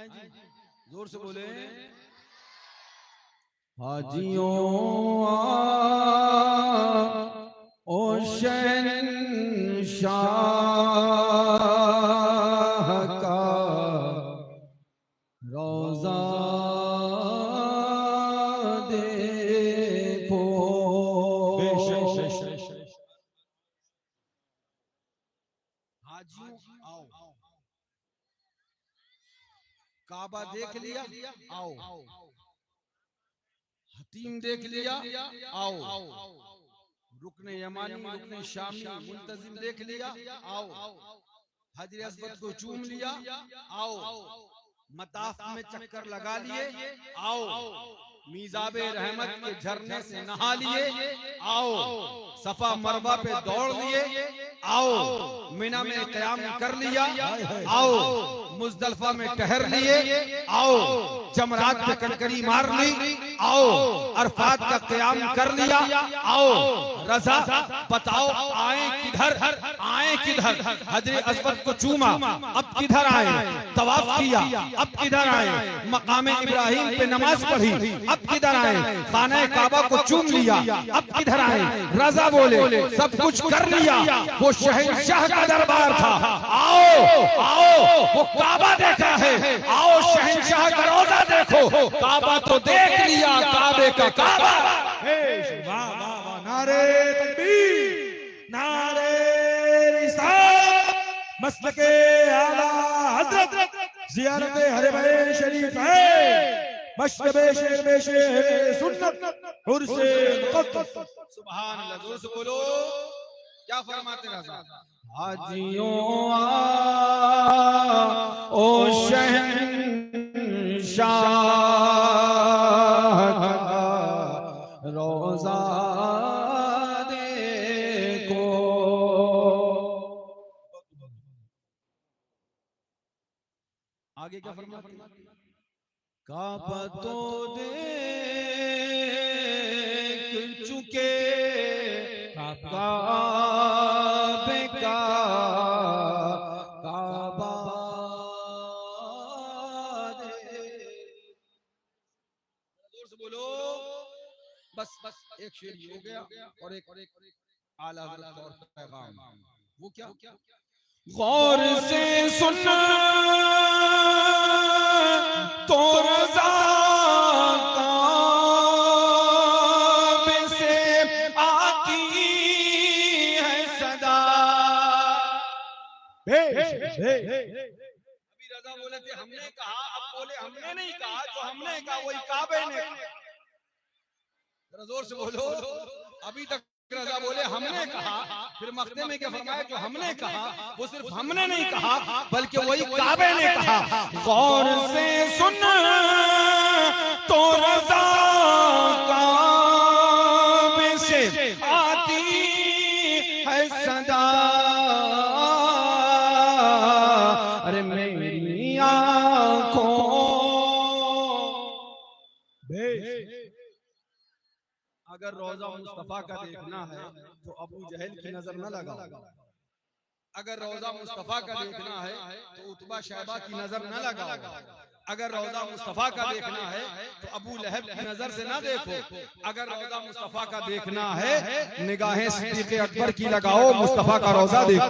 जोर से बोले। हाजियों ओ शहंशाह का रोज़ा देखो। हाजियों आओ, काबा देख लिया आओ, हतीम देख लिया आओ, रुकने यमानी रुकने शामी मुल्तजिम देख लिया आओ, हजर अस्वद को चूम लिया आओ, मताफ में चक्कर लगा लिए आओ, मीज़ाबे रहमत के झरने से नहा लिए आओ, सफा मरवा पे दौड़ लिए आओ, मिना में क़याम कर लिया आओ, मुज़दलिफा में ठहर लिए आओ, जमरात पे कनकरी मार ली आओ, अरफात का क़याम कर लिया आओ, रज़ा बताओ आए किधर, आए किधर, हजर अस्वद को चूमा अब किधर आए, तवाफ किया अब किधर आए, मकाम इब्राहिम पे नमाज पढ़ी अब किधर आए, खाना काबा को चूम लिया अब किधर आए, रज़ा बोले सब कुछ कर लिया, वो शहंशाह का दरबार था, आओ आओ वो काबा देखा है, आओ शहंशाह का रोज़ा देखो, काबा तो देख लिया, काबे का काबा। नारे तकबीर, नारे रिसालत, मसलके आला हज़रत, ज़ियारत हरम शरीफ है, मशरबे शेर सुन्नत, उर्से मुक़द्दस। सुभान अल्लाह, जोर से बोलो। क्या फरमाते रज़ा? हाजियों ओ शहंशाह का रोज़ा देखो। आगे क्या फरमाते? काबा तो देख चुके, काबे का काबा जोर से बोलो। बस बस एक शेर ये हो गया और एक आला हज़रत और पैगाम। वो क्या? गौर से सुनना तो रज़ा काबे से आती है सदा। अभी रज़ा बोले थे हमने कहा, अब बोले हमने नहीं कहा, जो हमने कहा वही काबे ने कहा। जोर से बोलो। अभी तक रज़ा बोले हमने कहा, फिर मख्ते में क्या फरमाया? जो हमने कहा वो सिर्फ हमने नहीं कहा बल्कि वही काबे ने कहा। गौर से सुन तो रज़ा काबे से आती है सदा। अरे मेरी आँखों अगर रोज़ा मुस्तफा का देखना है तो अबू जहल की नजर न लगाओ, अगर रोज़ा मुस्तफा का देखना है तो उतबा शैबा की नजर न लगाओ, अगर रोज़ा मुस्तफा का देखना है तो अबू लहब की नजर से ना देखो, अगर रोज़ा मुस्तफा का देखना है निगाहें सिद्दीक़ अकबर की लगाओ, मुस्तफा का रोज़ा देखो,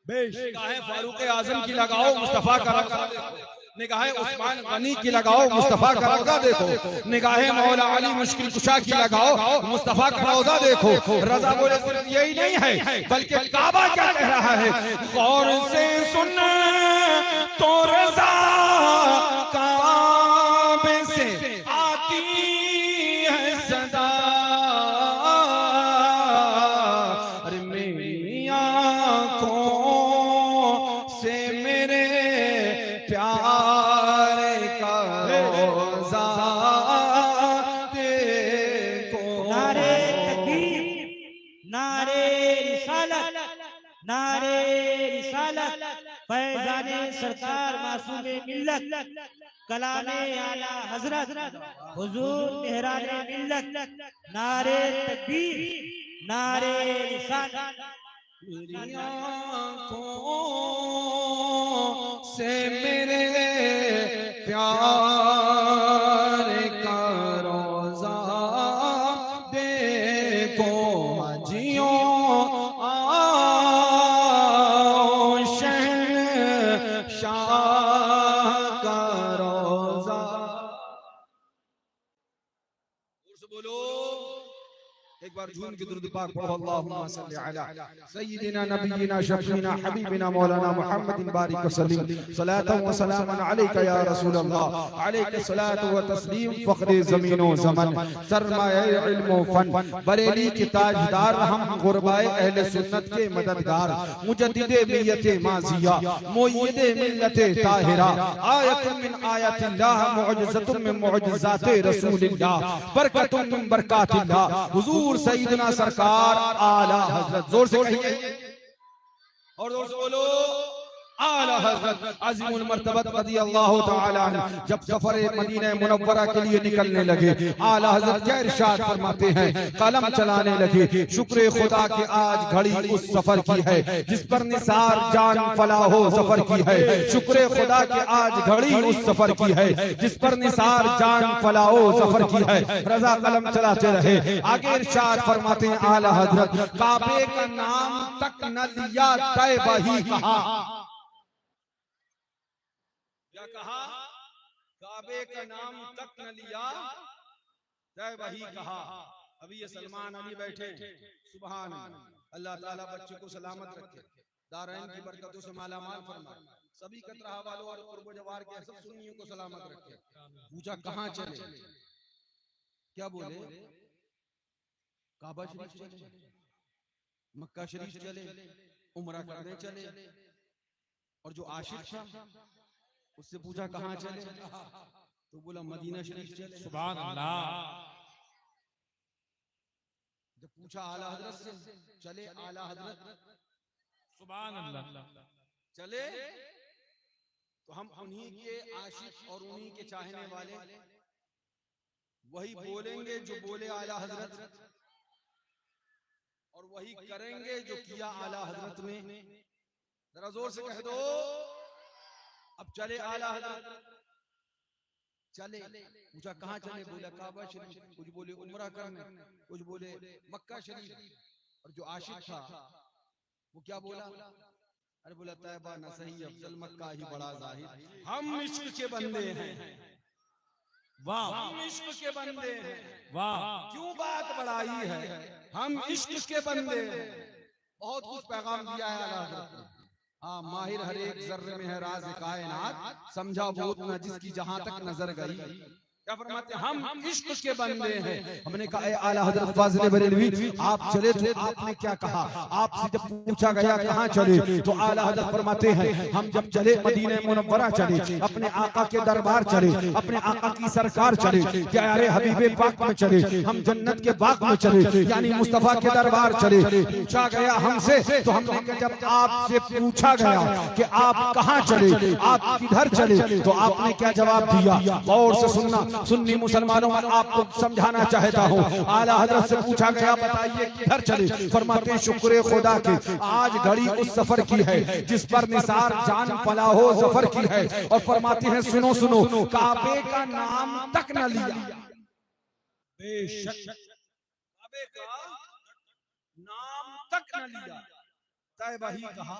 निगाहें फारूक आज़म की लगाओ, मुस्तफा का रोज़ा देखो, निगाहें उस्मान गनी की लगाओ, मुस्तफा का रोज़ा देखो, निगाहें मौला अली मुश्किल कुशा की लगाओ, मुस्तफा का रोज़ा देखो। रज़ा बोले सिर्फ यही नहीं है बल्कि काबा क्या कह रहा है? गौर से सुन तो रज़ा काबे से आती है सदा। अरे मेरी आँखों से मेरे प्यार का रोज़ा देखो। नारे तकबीर, नारे रिसालत, नारे रिसालत, फैज़ाने सरकार मासूमे मिल्लत, कलामे आला हज़रत, हुजूर मेहराने मिल्लत। नारे तकबीर, नारे रिसालत। मेरी आँखों से मेरे प्यारे का रोजा देखो हाजियों आओ शहंशाह का रोजा। बोलो एक बार झूम के दुरूद पाक पढ़ो। अल्लाहुम्मा सल्ली अला सय्यिदिना नबिय्यिना शफीना हबीबिना मौलाना मुहम्मदिन बारिक वसल्लिम सलातन व सलामन अलैका या रसूल अल्लाह अलैका सलातु व तस्लीम फखरे ज़मीन व ज़मन सरमाए इल्म व फन बरेली के ताजदार हम गुरबाए अहले सुन्नत के मददगार मुजद्दिदे मिल्लत माजिया मुय्यिदे मिल्लत ताहिरा आयतुम मिन आयातिल्लाह मुअज्जतुम मिन मुअज्जजाते रसूलिल्लाह बरकतुम मिन बरकातिल्लाह हुजूर सईदना सरकार आला हजरत। जोर से कहिए और जोर से बोलो आला हजरत अज़ीमुल मर्तबत रज़ियल्लाहु तआला अन्हु जब सफर मदीना मुनव्वरा के लिए निकलने लगे, आला हजरत क्या इरशाद फरमाते हैं, कलम चलाने लगे, शुक्र खुदा के आज घड़ी उस सफर की है जिस पर निसार जान फलाहो सफर की है। शुक्र खुदा के आज घड़ी उस सफर की है जिस पर निसार जान फलाहो सफर की है। रजा कलम चलाते रहे, आगे इरशाद फरमाते हैं आला हजरत काबे का नाम तक न लिया तैबा ही कहा। क्या कहा? काबे का नाम तक न लिया तैबा ही कहा। अभी ये सलमान अली बैठे, सुभान अल्लाह ताला बच्चे को सलामत रखे, दारैन की बरकतों से मालामाल फरमाए, सभी कतरा वालों और कुर्ब जवार के सब सुन्नियों को सलामत रखे। पूछा कहां चले? क्या बोले? काबा शरीफ चले, मक्का शरीफ चले, उम्रा करने चले। और जो आशिक था उससे पूछा कहां चले? तो बोला मदीना शरीफ चले। सुभान अल्लाह। जब पूछा आला हजरत से चले, आला हजरत सुभान अल्लाह चले, तो हम उन्हीं के आशिक और उन्हीं के चाहने वाले वही बोलेंगे जो बोले आला हजरत, और वही करेंगे जो किया आला हजरत ने। जरा जोर से कह दो अब चले आला हजरत चले। पूछा कहां चले? बोला काबा शरीफ, कुछ बोले उम्रा करने, कुछ बोले मक्का शरीफ। और जो आशिक था वो क्या बोला? अरे बोला तैबा न सही अफजल मक्का ही बड़ा जाहिर। हम इश्क के बंदे हैं, वाह, हम इश्क के बंदे हैं, वाह, क्यों बात बढ़ाई है, हम इश्क के बंदे हैं। बहुत कुछ पैगाम दिया है आला हजरत ने। हाँ, माहिर हर एक जर्रे में है राज कायनात, समझा वो उतना जिसकी जहां तक नजर गई। क्या फरमाते? हम इश्क के बंदे हैं। हमने कहा आला हजरत फाज़िल बरेलवी आप चले तो आपने क्या कहा? आपसे जब पूछा गया कहां चले तो आला हजरत फरमाते हैं हम जब चले मदीना मुनव्वरा चले, अपने आका के दरबार चले, अपने आका की सरकार चले, प्यारे हबीबे पाक में चले, हम जन्नत के बाग में चले, यानी मुस्तफा के दरबार चले। पूछा गया हमसे तो हमने कहा जब आपसे पूछा गया कि आप कहां चले, आप किधर चले, तो आपने क्या जवाब दिया? गौर से सुनना, सुन्नी मुसलमानों में आपको समझाना चाहता हूँ। आला हजरत से पूछा गया बताइए किधर चले? फरमाते हैं शुक्र खुदा के आज घड़ी उस सफर की है जिस पर निसार जान फलाहो सफर की है। और फरमाते हैं सुनो सुनो काबे का नाम तक न लिया। बेशक काबे का नाम तक न लिया, तैबा ही कहा।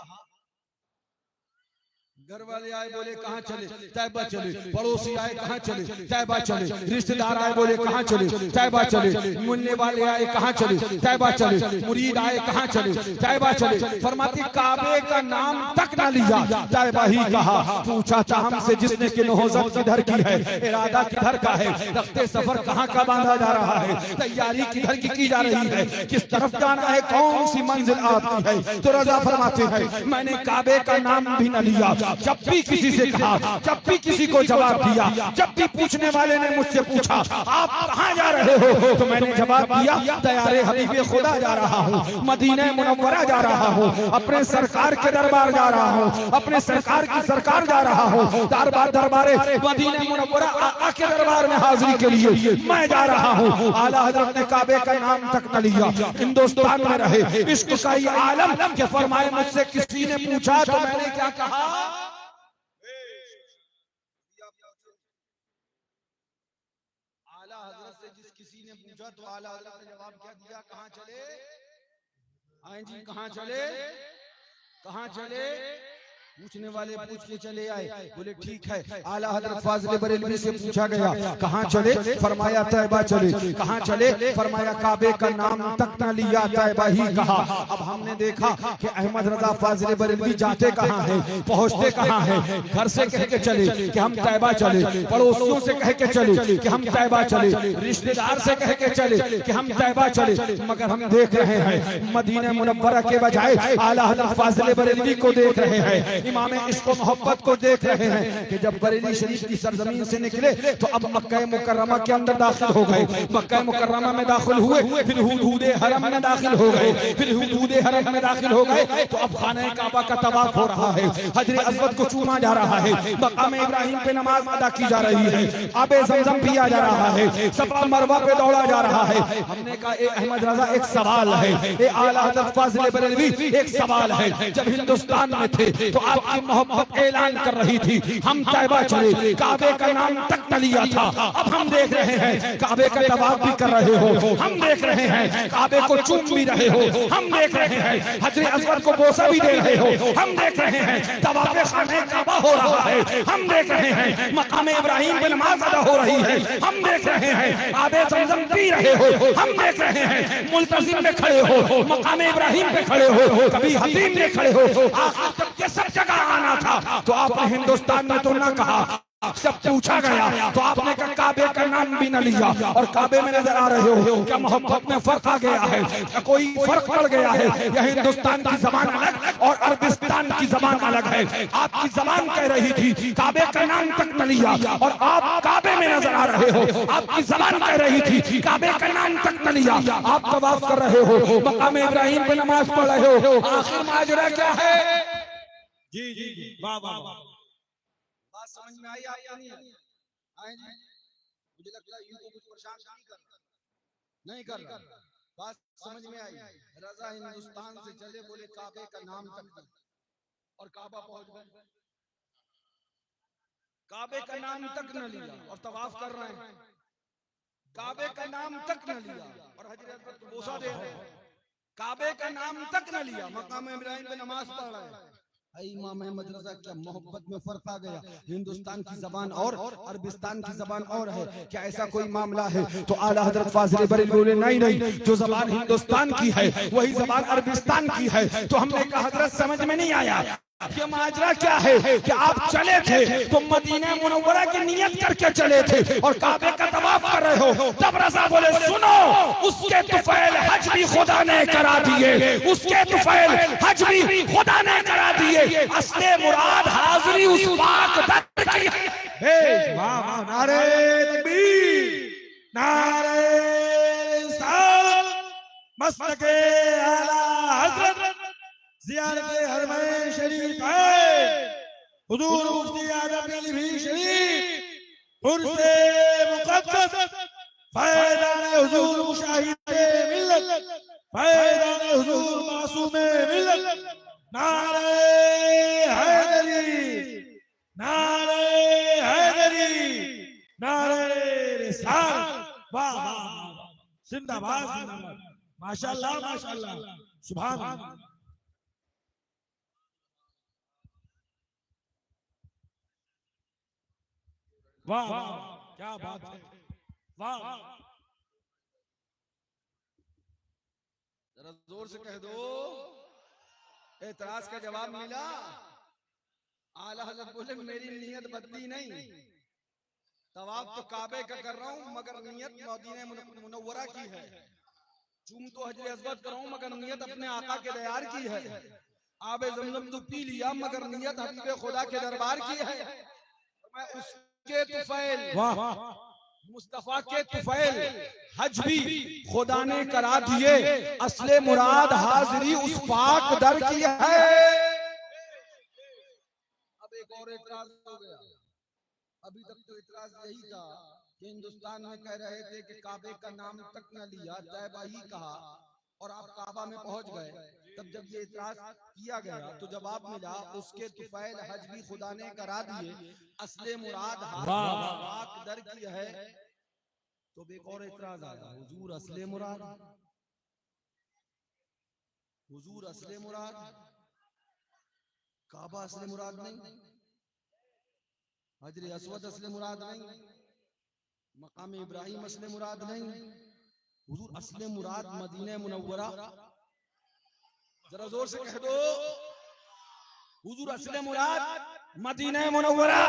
घर वाले आए बोले कहां चले? तैबा चले। पड़ोसी आए कहां चले? तैबा चले। रिश्तेदार आए बोले कहां चले? तैबा चले। मिलने वाले आए कहां चले? तैबा चले। मुरीद आए कहां चले? तैबा चले। फरमाती काबे का नाम तक ना लिया, तैबा ही कहा। पूछा था हमसे जिसने कि नौज़त किधर की है, इरादा किधर का है, रफ्ते सफर कहां का बांधा जा रहा है, तैयारी किधर की जा रही है, किस तरफ जाना है, कौन सी मंजिल आपकी है? तो रजा फरमाते हैं मैंने काबे का नाम भी न लिया। जब भी किसी से कहा, जब भी किसी को जवाब दिया, जब भी पूछने वाले ने मुझसे पूछा आप कहां जा रहे हो, तो मैंने जवाब दिया तैयारे हबीबे खुदा जा रहा हूं, मदीना मुनव्वरा जा रहा हूं, अपने सरकार के दरबार जा रहा हूं, अपने सरकार की सरकार जा रहा हूं, दरबारे मदीना मुनव्वरा आका के दरबार में हाजिरी के लिए मैं जा रहा हूं। आला हजरत ने काबे का नाम तक न लिया, हिंदुस्तान में रहे इश्क का ये आलम के फरमाए मुझसे किसी ने पूछा तो मैंने क्या कहा? आला हजरत से जिस किसी ने पूछा तो आला हजरत ने जवाब क्या दिया? कहाँ चले? आए जी, कहाँ चले? कहाँ चले? पूछने वाले पूछ के चले आए, बोले ठीक है। आला हजरत फाजिल बरेलवी से पूछा गया कहाँ चले? फरमाया तैयबा चले। कहाँ चले? फरमाया काबे का नाम तक न लिया, तैयबा ही कहा। अब हमने देखा कि अहमद रजा फाजिल बरेलवी जाते कहाँ हैं, पहुँचते कहाँ हैं? घर से कह के चले कि हम तैयबा चले, पड़ोसियों से कह के चले कि हम तैयबा चले, रिश्तेदार से कह के चले कि हम तैयबा चले। मगर हम देख रहे हैं मदीना मुनव्वरा के बजाय आला हजरत फाजिल बरेलवी को देख रहे हैं, इमाम इश्क और मोहब्बत को देख रहे हैं कि जब बरेली शरीफ की सरजमीन से निकले तो अब मक्का मुकर्रमा के अंदर दाखिल हो गए। मक्का मुकर्रमा में दाखिल हुए, फिर हुदूदे हरम में दाखिल हो गए, फिर हुदूदे हरम में दाखिल हो गए तो अब खाने काबा का तवाफ हो रहा है, हजरे अस्वद को चूमा जा रहा है, मकाम इब्राहिम पे नमाज अदा की जा रही है, आबे ज़मज़म पिया जा रहा है, सफा मरवा पे दौड़ा जा रहा है। हमने कहा ए अहमद रजा एक सवाल है, ए आला हज़रत फाज़िल बरेलवी एक सवाल है, जब हिंदुस्तान में थे तो आपकी मोहब्बत ऐलान कर रही थी, हम तैयबा चले, काबे का नाम तक न लिया था। अब हम देख रहे हैं काबे का तवाफ भी कर रहे हो, हम देख रहे हैं काबे को चूम भी रहे हो, हम देख रहे हैं हजरे अस्वद को बोसा भी दे रहे हो, हम देख रहे हैं तवाफ़े खाने काबा हो रहा है, हम देख रहे हैं मकाम इब्राहिम पे नमाज अदा हो रही है, हम देख रहे हैं आबे ज़मज़म पी रहे हो, हम देख रहे हैं मुल्तज़िम में खड़े हो, मकाम इब्राहिम पे खड़े हो, कभी हतीम में खड़े हो, आखिर तक ये सब जगह आना था तो आपने हिंदुस्तान में तो ना कहा। जब पूछा गया तो आपने कहा काबे का नाम भी न लिया और काबे में नजर आ रहे हो, क्या मोहब्बत में फर्क आ गया है? क्या कोई फर्क पड़ गया है? यह हिंदुस्तान की जबान अलग और अरबिस्तान की जबान अलग है। आपकी जबान कह रही थी काबे का नाम तक न लिया और आप काबे में नजर आ रहे हो, आपकी जबान कह रही थी काबे का नाम तक न लिया, आप तवाफ कर रहे हो, मकाम इब्राहिम पे नमाज पढ़ रहे हो, आखिर माजरा क्या है? जी जी जी, वाह वाह वाह। बात समझ में आई आपको? नहीं आए जी? मुझे लगता है यूं कुछ परेशान नहीं कर रहा। बात समझ में आई? रजा हिंदुस्तान से चले, बोले काबे का नाम तक और काबा पहुंच गए, काबे का नाम तक न लिया और तवाफ कर रहे हैं, काबे का नाम तक न लिया और हजरे अस्वद को बोसा दे रहे हैं, काबे का नाम तक न लिया, मकाम इब्राहिम पे नमाज पढ़ रहे हैं। इमाम अहमद रजा क्या मोहब्बत में फर्क आ गया? हिंदुस्तान की जबान और अरबिस्तान की जबान और है, क्या ऐसा कोई मामला है? तो आला हजरत फाजिल बरेलवी बोले नहीं नहीं, जो जबान हिंदुस्तान की है वही जबान अरबिस्तान की है। तो हमने कहा हजरत समझ में नहीं आया ये माजरा क्या है कि आप चले थे तो मदीना मुनव्वरा की नियत करके चले थे और काबे का तवाफ कर रहे हो। तब रजा बोले सुनो, उसके तुफैल हज भी खुदा ने करा दिए, उसके तुफैल हज भी खुदा ने करा दिए, असले मुराद हाजिरी उस पाक दर की है। वाह वाह, नारे तकबीर, नारे रिसालत, मस्तके आला हज़रत ज़ियारत हरमैन शरीफ है, हुजूर मुफ्ती आज़म अली शरीफ, पुरसे मुक़द्दस, फैज़ान हुजूर मुशाहिदे मिल्लत, फैज़ान हुजूर मासूमे मिल्लत, नारे हैदरी, नारे हैदरी, नारे रिसालत। वाह वाह वाह, जिंदाबाद जिंदाबाद, माशाअल्लाह माशाअल्लाह, सुभान अल्लाह। वाह वाह, क्या बात है, वाह। जरा जोर से कह दो, एतराज का जवाब मिला? आला हज़रत बोले मेरी नियत बदली नहीं, तवाफ तो काबे का कर रहा हूँ मगर नियत मदीना मुनव्वरा की है, चूम तो हजरे अस्वद कर रहा हूँ मगर नियत अपने आका के दयार की है, आबे ज़मज़म तो पी लिया मगर नियत हबीबे खुदा के दरबार की है। मैं उसके तुफैल मुस्तफा के तुफैल हज भी खुदा ने करा दिए, असले मुराद हाजिरी उस पाक दर की है। अब एक और इतराज हो गया। अभी तक तो इतराज यही था कि हिंदुस्तान में कह रहे थे कि काबे का नाम तक न लिया, तैयबा ही कहा और आप काबा में पहुंच गए, तब जब ये इतराज किया गया तो जवाब मिला उसके तुफैल हज भी खुदा ने करा दिए, असले मुराद हाक दर की है। तो एक और इतराज आया, हुजूर असले मुराद, हुजूर असले मुराद, काबा असले मुराद नहीं, हजर अस्वद असले मुराद नहीं, मकाम इब्राहिम असले मुराद नहीं, हुजूर असले मुराद मदीना मुनव्वरा। जरा जोर से कह दो, हुजूर असले मुराद मदीना मुनव्वरा,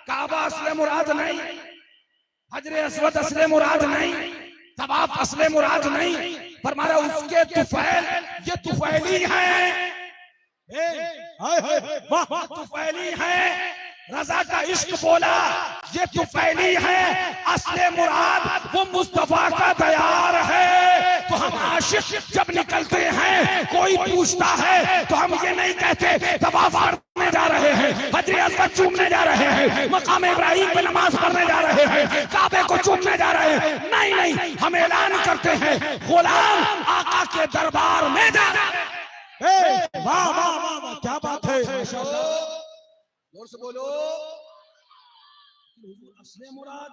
काबा असले मुराद नहीं, हजर अस्वद असले मुराद नहीं, तवाफ असले मुराद नहीं। फरमाया उसके तुफैल, ये तुफैली हैं, तुफैली हैं। रजा का इश्क बोला, ये तुफैली है, असले मुराद वो मुस्तफा का तैयार है। तो हम आशिक जब निकलते हैं, कोई पूछता है तो हम ये नहीं कहते तवाफ करने जा रहे हैं, हजर अस्वद चूमने जा रहे हैं, मकाम इब्राहिम पे नमाज पढ़ने जा रहे हैं, काबे को चूमने जा रहे हैं। नहीं नहीं, हम ऐलान करते हैं गुलाम आका के दरबार में जा रहे हैं। वाह वाह वाह, क्या बात है, जोर से बोलो, असले मुराद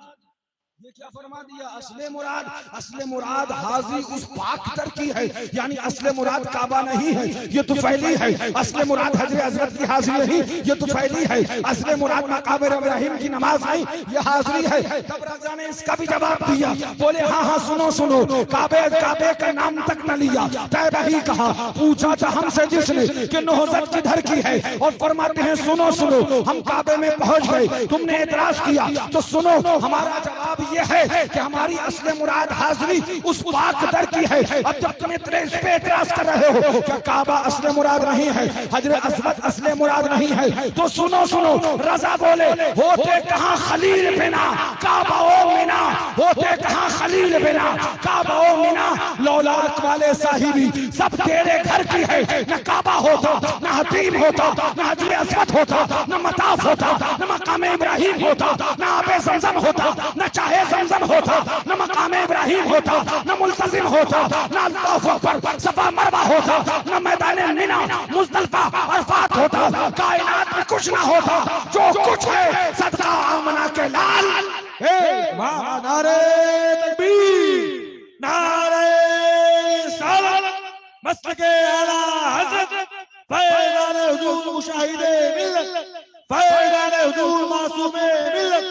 ये क्या फरमा दिया? असले मुराद हाजी उस पाकतर की है, यानी असले मुराद काबा नहीं है, ये तो फैली है। असले मुराद हजरे हजरत की हाजिरी नहीं, ये तो फैली है। असले मुराद मकाम इब्राहिम की नमाज नहीं, ये हाजिरी है। तब रजा ने इसका भी जवाब दिया, बोले हाँ हाँ सुनो सुनो, काबे का नाम तक न लिया, तैबा ही कहा। पूछा था हमसे जिसने कि नौहज़त किधर की है, और फरमाते हैं सुनो सुनो, हम काबे में पहुंच गए, तुमने एतराज किया तो सुनो, हमारा जवाब ये है कि हमारी असले मुराद हाजिरी उस पाक दर की है। अब जब तुम इस पे एतराज कर रहे हो क्या काबा असले मुराद नहीं है, हजर अस्वद असले मुराद नहीं है, तो सुनो सुनो, रजा बोले होते कहां खलील बिना काबा ओ मिना, होते कहां खलील बिना काबा ओ मिना, लौलाद वाले साहिबी सब तेरे घर की है। न काबा होता, न हतीम होता, न हजर अस्वद होता, न मताफ होता, न मकाम इब्राहिम होता, न आबे ज़मज़म होता, न चाहे ज़मज़म होता, न मकाम इब्राहिम होता, न मुल्तज़िम होता, न अल्लाहु अकबर सफा मरवा होता, न मैदान मिना मुज़दलिफ़ा अरफ़ात होता। कायनात में कुछ ना होता, जो कुछ है सदका आमना के लाल। नारे तकबीर, नारे रिसालत, मसलके आला हज़रत फैज़ान हुज़ूर मुशाहिदे मिल्लत, फैज़ान हुज़ूर मासूमे मिल्लत,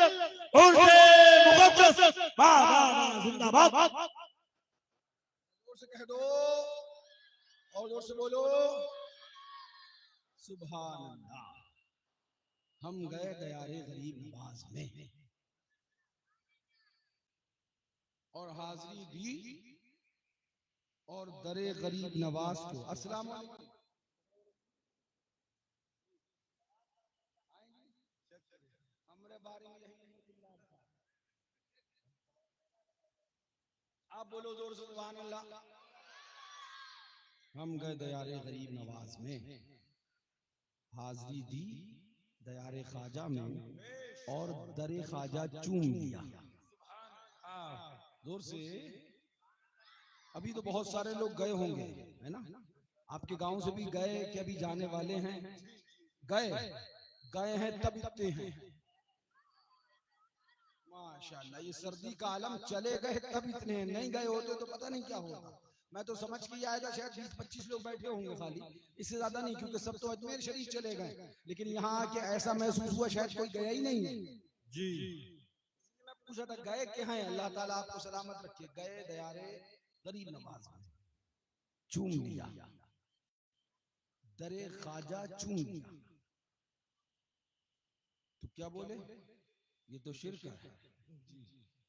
उनसे मुक़द्दस बाबा जिंदाबाद। जोर से कह दो और जोर से बोलो, सुभान अल्लाह। हम गए दयारे गरीब नवाज में और हाजिरी दी और दरे गरीब नवाज को अस्सलाम वालेकुम। हमरे बारे में यही आप बोलो जोर से सुभान अल्लाह। हम गए दयारे गरीब नवाज में, हाजिरी दी दयारे ख्वाजा में और दरे ख्वाजा चूम लिया। जोर से। अभी तो बहुत सारे लोग गए होंगे, है ना? आपके गांव से भी गए कि अभी जाने वाले हैं? गए हैं तब इतने हैं, माशाल्लाह। ये सर्दी का आलम, चले गए तब इतने हैं, नहीं गए होते तो पता नहीं क्या होता। मैं तो समझ के आया था शायद 20-25 लोग बैठे होंगे खाली, इससे ज्यादा नहीं, क्योंकि सब तो अजमेर शरीफ चले गए। लेकिन यहाँ आके ऐसा महसूस हुआ शायद कोई गया ही नहीं है जी। मैं पूछा था गए के हैं, अल्लाह ताला आपको सलामत रखे। गए दयारे गरीब नवाज में, चूम लिया, दरे ख्वाजा चूम लिया। तो क्या बोले? ये तो शिर्क है,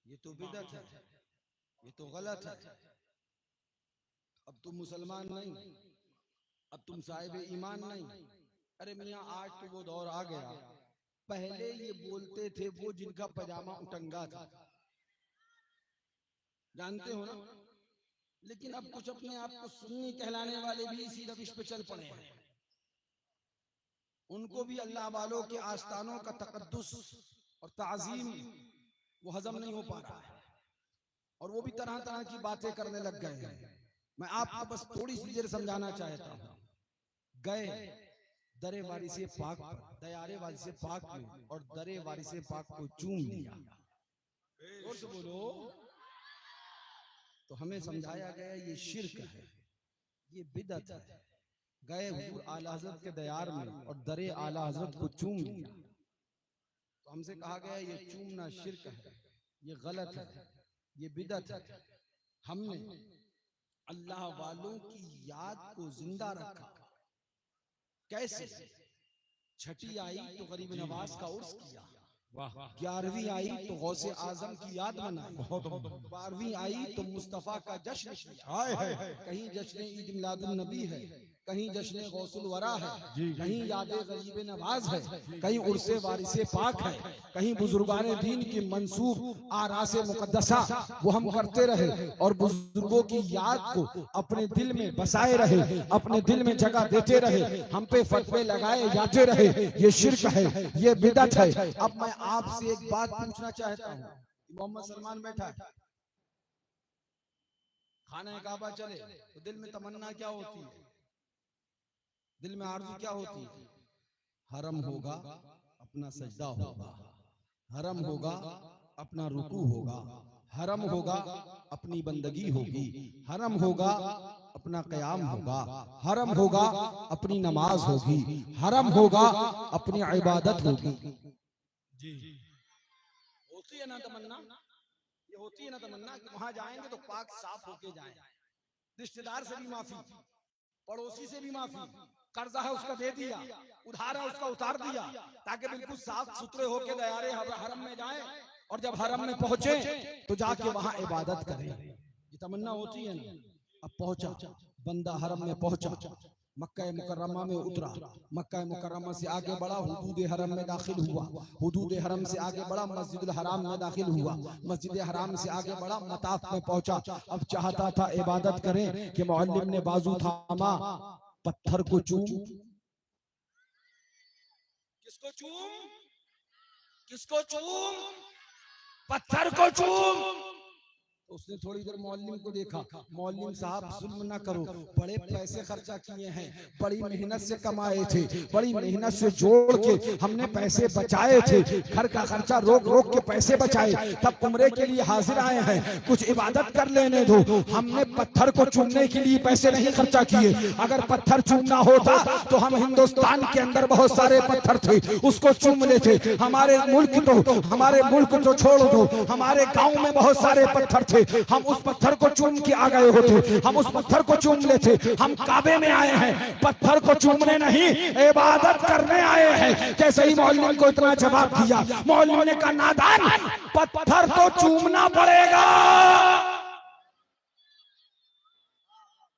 ये तो बिदअत है, ये तो गलत है। अब तुम मुसलमान नहीं, अब तुम साहिब ईमान नहीं। अरे मियाँ आज तो वो दौर आ गया, पहले ये बोलते थे वो जिनका पजामा उटंगा था, जानते हो ना? लेकिन अब कुछ अपने आप को सुन्नी कहलाने वाले भी इसी रविश पे चल पड़े हैं। उनको भी अल्लाह वालों के आस्थानों का तकद्दुस और ताज़ीम वो हजम नहीं हो पा रहा है, और वो भी तरह तरह की बातें करने लग गए हैं। मैं आपको बस थोड़ी सी देर समझाना चाहता हूं। गए दरे वारी से पाक पर, दयारे वारी से पाक में, और दरे वारी से पाक को चूम लिया। जोर से बोलो। तो हमें समझाया गया ये शिर्क है, ये बिदअत है। गए हुजूर आला हज़रत के दयार में और दरे आला हज़रत को चूम लिया। तो हमसे कहा गया ये चूमना शिर्क है, ये गलत है, ये बिदअत है। हमने अल्लाह वालों की याद को जिंदा रखा। कैसे? छठी आई तो गरीब नवाज का उर्स किया, 11वीं आई तो गौसे आजम की याद मनाई, 12वीं आई तो मुस्तफा का जश्न किया। कहीं जश्न ईद मिलादुन नबी है, कहीं जश्न गौसुल वरा है, कहीं यादे गरीब नवाज है, कहीं उर्से वारिसे पाक है, कहीं बुजुर्गाने दीन की मंसूब आरासे मुकद्दसा वो हम करते रहे और बुजुर्गों की याद को अपने दिल में बसाए रहे, अपने दिल में जगह देते रहे, हम पे फतवे लगाए जाते रहे। ये शिर्क है, ये बिदअत है। अब मैं आपसे एक बात पूछना चाहता हूँ। मोहम्मद सलमान बैठा है, खाना काबा चले तो दिल में तमन्ना क्या होती है? दिल में आरज़ू क्या होती है? हरम होगा अपना सजदा होगा, हरम होगा अपना रुकू होगा, हरम होगा अपनी बंदगी होगी, हरम होगा अपना क़याम होगा, हरम होगा अपनी नमाज होगी, हरम होगा अपनी इबादत होगी। जी होती है ना तमन्ना? ये होती है ना तमन्ना कि वहां जाएंगे तो पाक साफ होके जाएं, रिश्तेदार से भी माफी, पड़ोसी से भी माफी, कर्जा है उसका दे दिया, उधार है उसका उतार दिया, ताकि बिल्कुल साफ सुथरे होके दयारे हरम में जाएं, और जब हरम में पहुंचे तो जाके वहां इबादत करें। ये तमन्ना होती है ना। अब पहुंचा बंदा, हरम में पहुंचा, मक्का मुकर्रमा में उतरा, मक्का मुकर्रमा से आगे बढ़ा, हुदूद हरम में दाखिल हुआ, हुदूद हरम से आगे बढ़ा, मस्जिद हराम में दाखिल हुआ, मस्जिद हराम से आगे बढ़ा, मताफ में पहुंचा। अब चाहता था इबादत करें कि मुअल्लिम ने बाजू थामा, पत्थर को चूम। किसको चूम? किसको चूम? पत्थर को चूम। तो उसने थोड़ी देर मौलवी को देखा, मौलवी साहब जुल्म ना करो, बड़े पैसे खर्चा किए हैं, बड़ी मेहनत से कमाए थे, बड़ी मेहनत से जोड़ के हमने पैसे बचाए थे, घर का खर्चा रोक रोक के पैसे बचाए, तब उम्रे के लिए हाजिर आए हैं, कुछ इबादत कर लेने दो। हमने पत्थर को चूमने के लिए पैसे नहीं खर्चा किए। अगर पत्थर चूमना होता तो हम हिंदुस्तान के अंदर बहुत सारे पत्थर थे, उसको चूम लेते। हमारे मुल्क तो छोड़ दो, हमारे गाँव में बहुत सारे पत्थर थे, हम उस पत्थर को चूम के आ गए होते, हम उस पत्थर को चूम लेते। हम काबे में आए हैं, पत्थर को चूमने नहीं, इबादत करने आए हैं। जैसे ही मौलवी को इतना जवाब दिया, मौलवी ने कहा नादान, पत्थर तो चूमना पड़ेगा,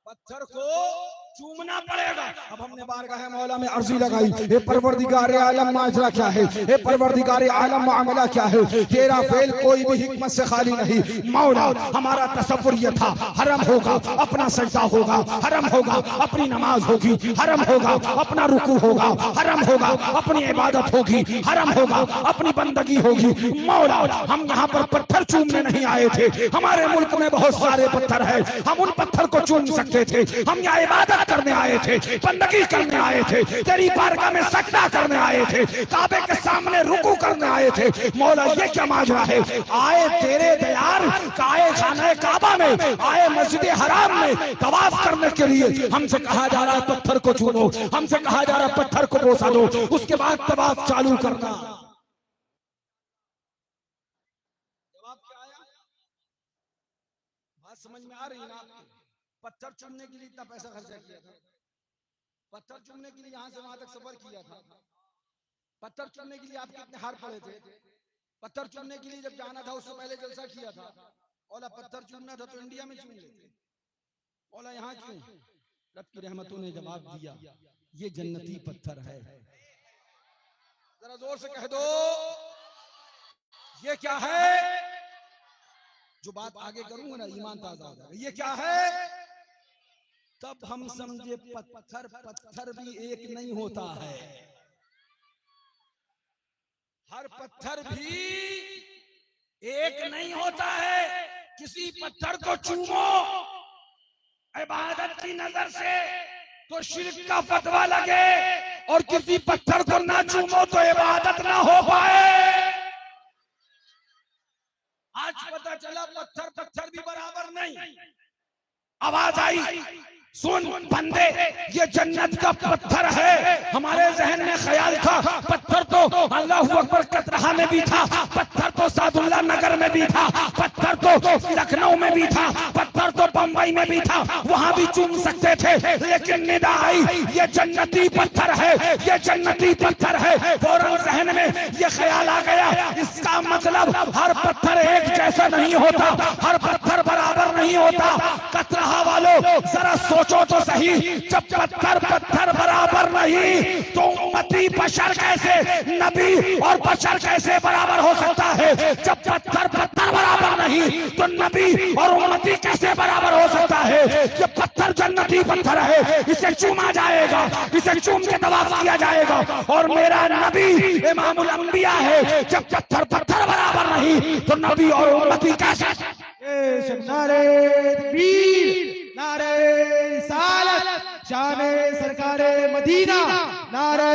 पत्थर को चूमना पड़ेगा। अब हमने बारगाह मौला में अर्जी लगाई, हे परवरदिगार आलम माजरा क्या है, हे परवरदिगार आलम मामला क्या है, तेरा फेल कोई भी हिकमत से खाली नहीं। मौला हमारा तसव्वुर ये था, हरम होगा अपना सजदा होगा, हरम होगा अपनी नमाज होगी, हरम होगा अपना रुकू होगा, हरम होगा अपनी इबादत होगी, हरम होगा अपनी बंदगी होगी। मौला हम यहाँ पर पत्थर चूमने नहीं आए थे, हमारे मुल्क में बहुत सारे पत्थर है, हम उन पत्थर को चूम सकते थे। हम यहाँ इबादत करने आए थे, बंदगी करने आए थे, तेरी बारगाह में सजदा करने आए थे, काबे के सामने रुकू करने आए थे। मौला ये क्या माजरा है? आए तेरे दयार, आए खाने काबा में, आए मस्जिद हराम में तवाफ करने के लिए, हमसे कहा जा रहा है पत्थर को छूनो, हमसे कहा जा रहा है पत्थर को बोसा दो, उसके बाद तवाफ चालू करना। जवाब क्या आया? बात समझ में आ रही है ना? पत्थर चूमने के लिए इतना पैसा खर्चा किया था, पत्थर चूमने के लिए यहाँ से वहां तक सफर किया था, पत्थर चूमने के लिए आप कितने हार पड़े थे, पत्थर चूमने के लिए जब जाना था उससे पहले जलसा किया था। ओला पत्थर चूमना था तो इंडिया में चूम लेते, ओला यहाँ क्यों? रब की रहमतों ने जवाब दिया, ये जन्नती पत्थर है। जरा जोर से कह दो, ये क्या है? जो बात आगे करूंगा ना ईमान ताजा हो जाएगा। ये क्या है? तब हम समझे पत्थर भी एक नहीं होता है, हर पत्थर भी एक नहीं होता है। किसी पत्थर को चूमो, इबादत की नजर से तो शिर्क का फतवा लगे और किसी पत्थर को ना चूमो तो इबादत ना हो पाए। आज पता चला पत्थर भी बराबर नहीं। आवाज आई, सुन बंदे, ये जन्नत का पत्थर है। हमारे जहन में ख्याल था पत्थर तो अल्लाह अकबर कतरहा में भी था, पत्थर तो सादुल्ला नगर में भी था, पत्थर तो लखनऊ में भी था, पत्थर तो बंबई में भी था, वहां भी चूम सकते थे। लेकिन निदा आई, ये जन्नती पत्थर है, ये जन्नती पत्थर है। फौरन जहन में ये ख्याल आ गया, इसका मतलब हर पत्थर एक जैसा नहीं होता, हर पत्थर बराबर नहीं होता। कतरहा वालों जरा सोचो तो सही, जब पत्थर बराबर नहीं तो उम्मती बशर कैसे, नबी और बशर कैसे बराबर हो सकता है? जब पत्थर बराबर नहीं तो नबी और उम्मती कैसे बराबर हो सकता है? ये पत्थर जन्नती पत्थर है, इसे चूमा जाएगा, इसे चूम के तवाफ किया जाएगा। और मेरा नबी इमामुल अंबिया है, जब पत्थर बराबर नहीं तो नबी और उम्मती कैसे? नारे तकबीर, नारे रिसालत, शाने सरकारे मदीना, नारे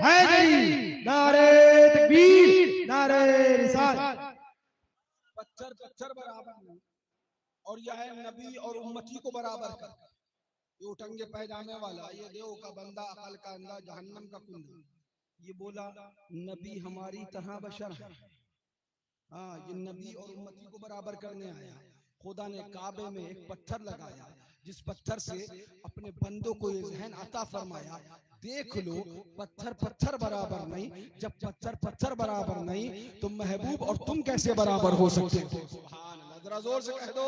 हैदरी, नारे तकबीर, नारे रिसालत। पत्थर बराबर नहीं और यह है नबी और उम्मती को बराबर कर। ये उठंगे पैजामे वाला, ये देव का बंदा, अकल का अंधा, जहन्नम का कुंदा, ये बोला नबी हमारी तरह बशर है। हाँ, ये नबी और उम्मती को बराबर करने आया। खुदा ने काबे में एक पत्थर लगाया, जिस पत्थर से अपने बंदों को ये जहन अता फरमाया, देख लो पत्थर बराबर नहीं। जब पत्थर बराबर नहीं तो महबूब और तुम कैसे बराबर हो सकते हो? सुभान अल्लाह, जरा जोर से कह दो।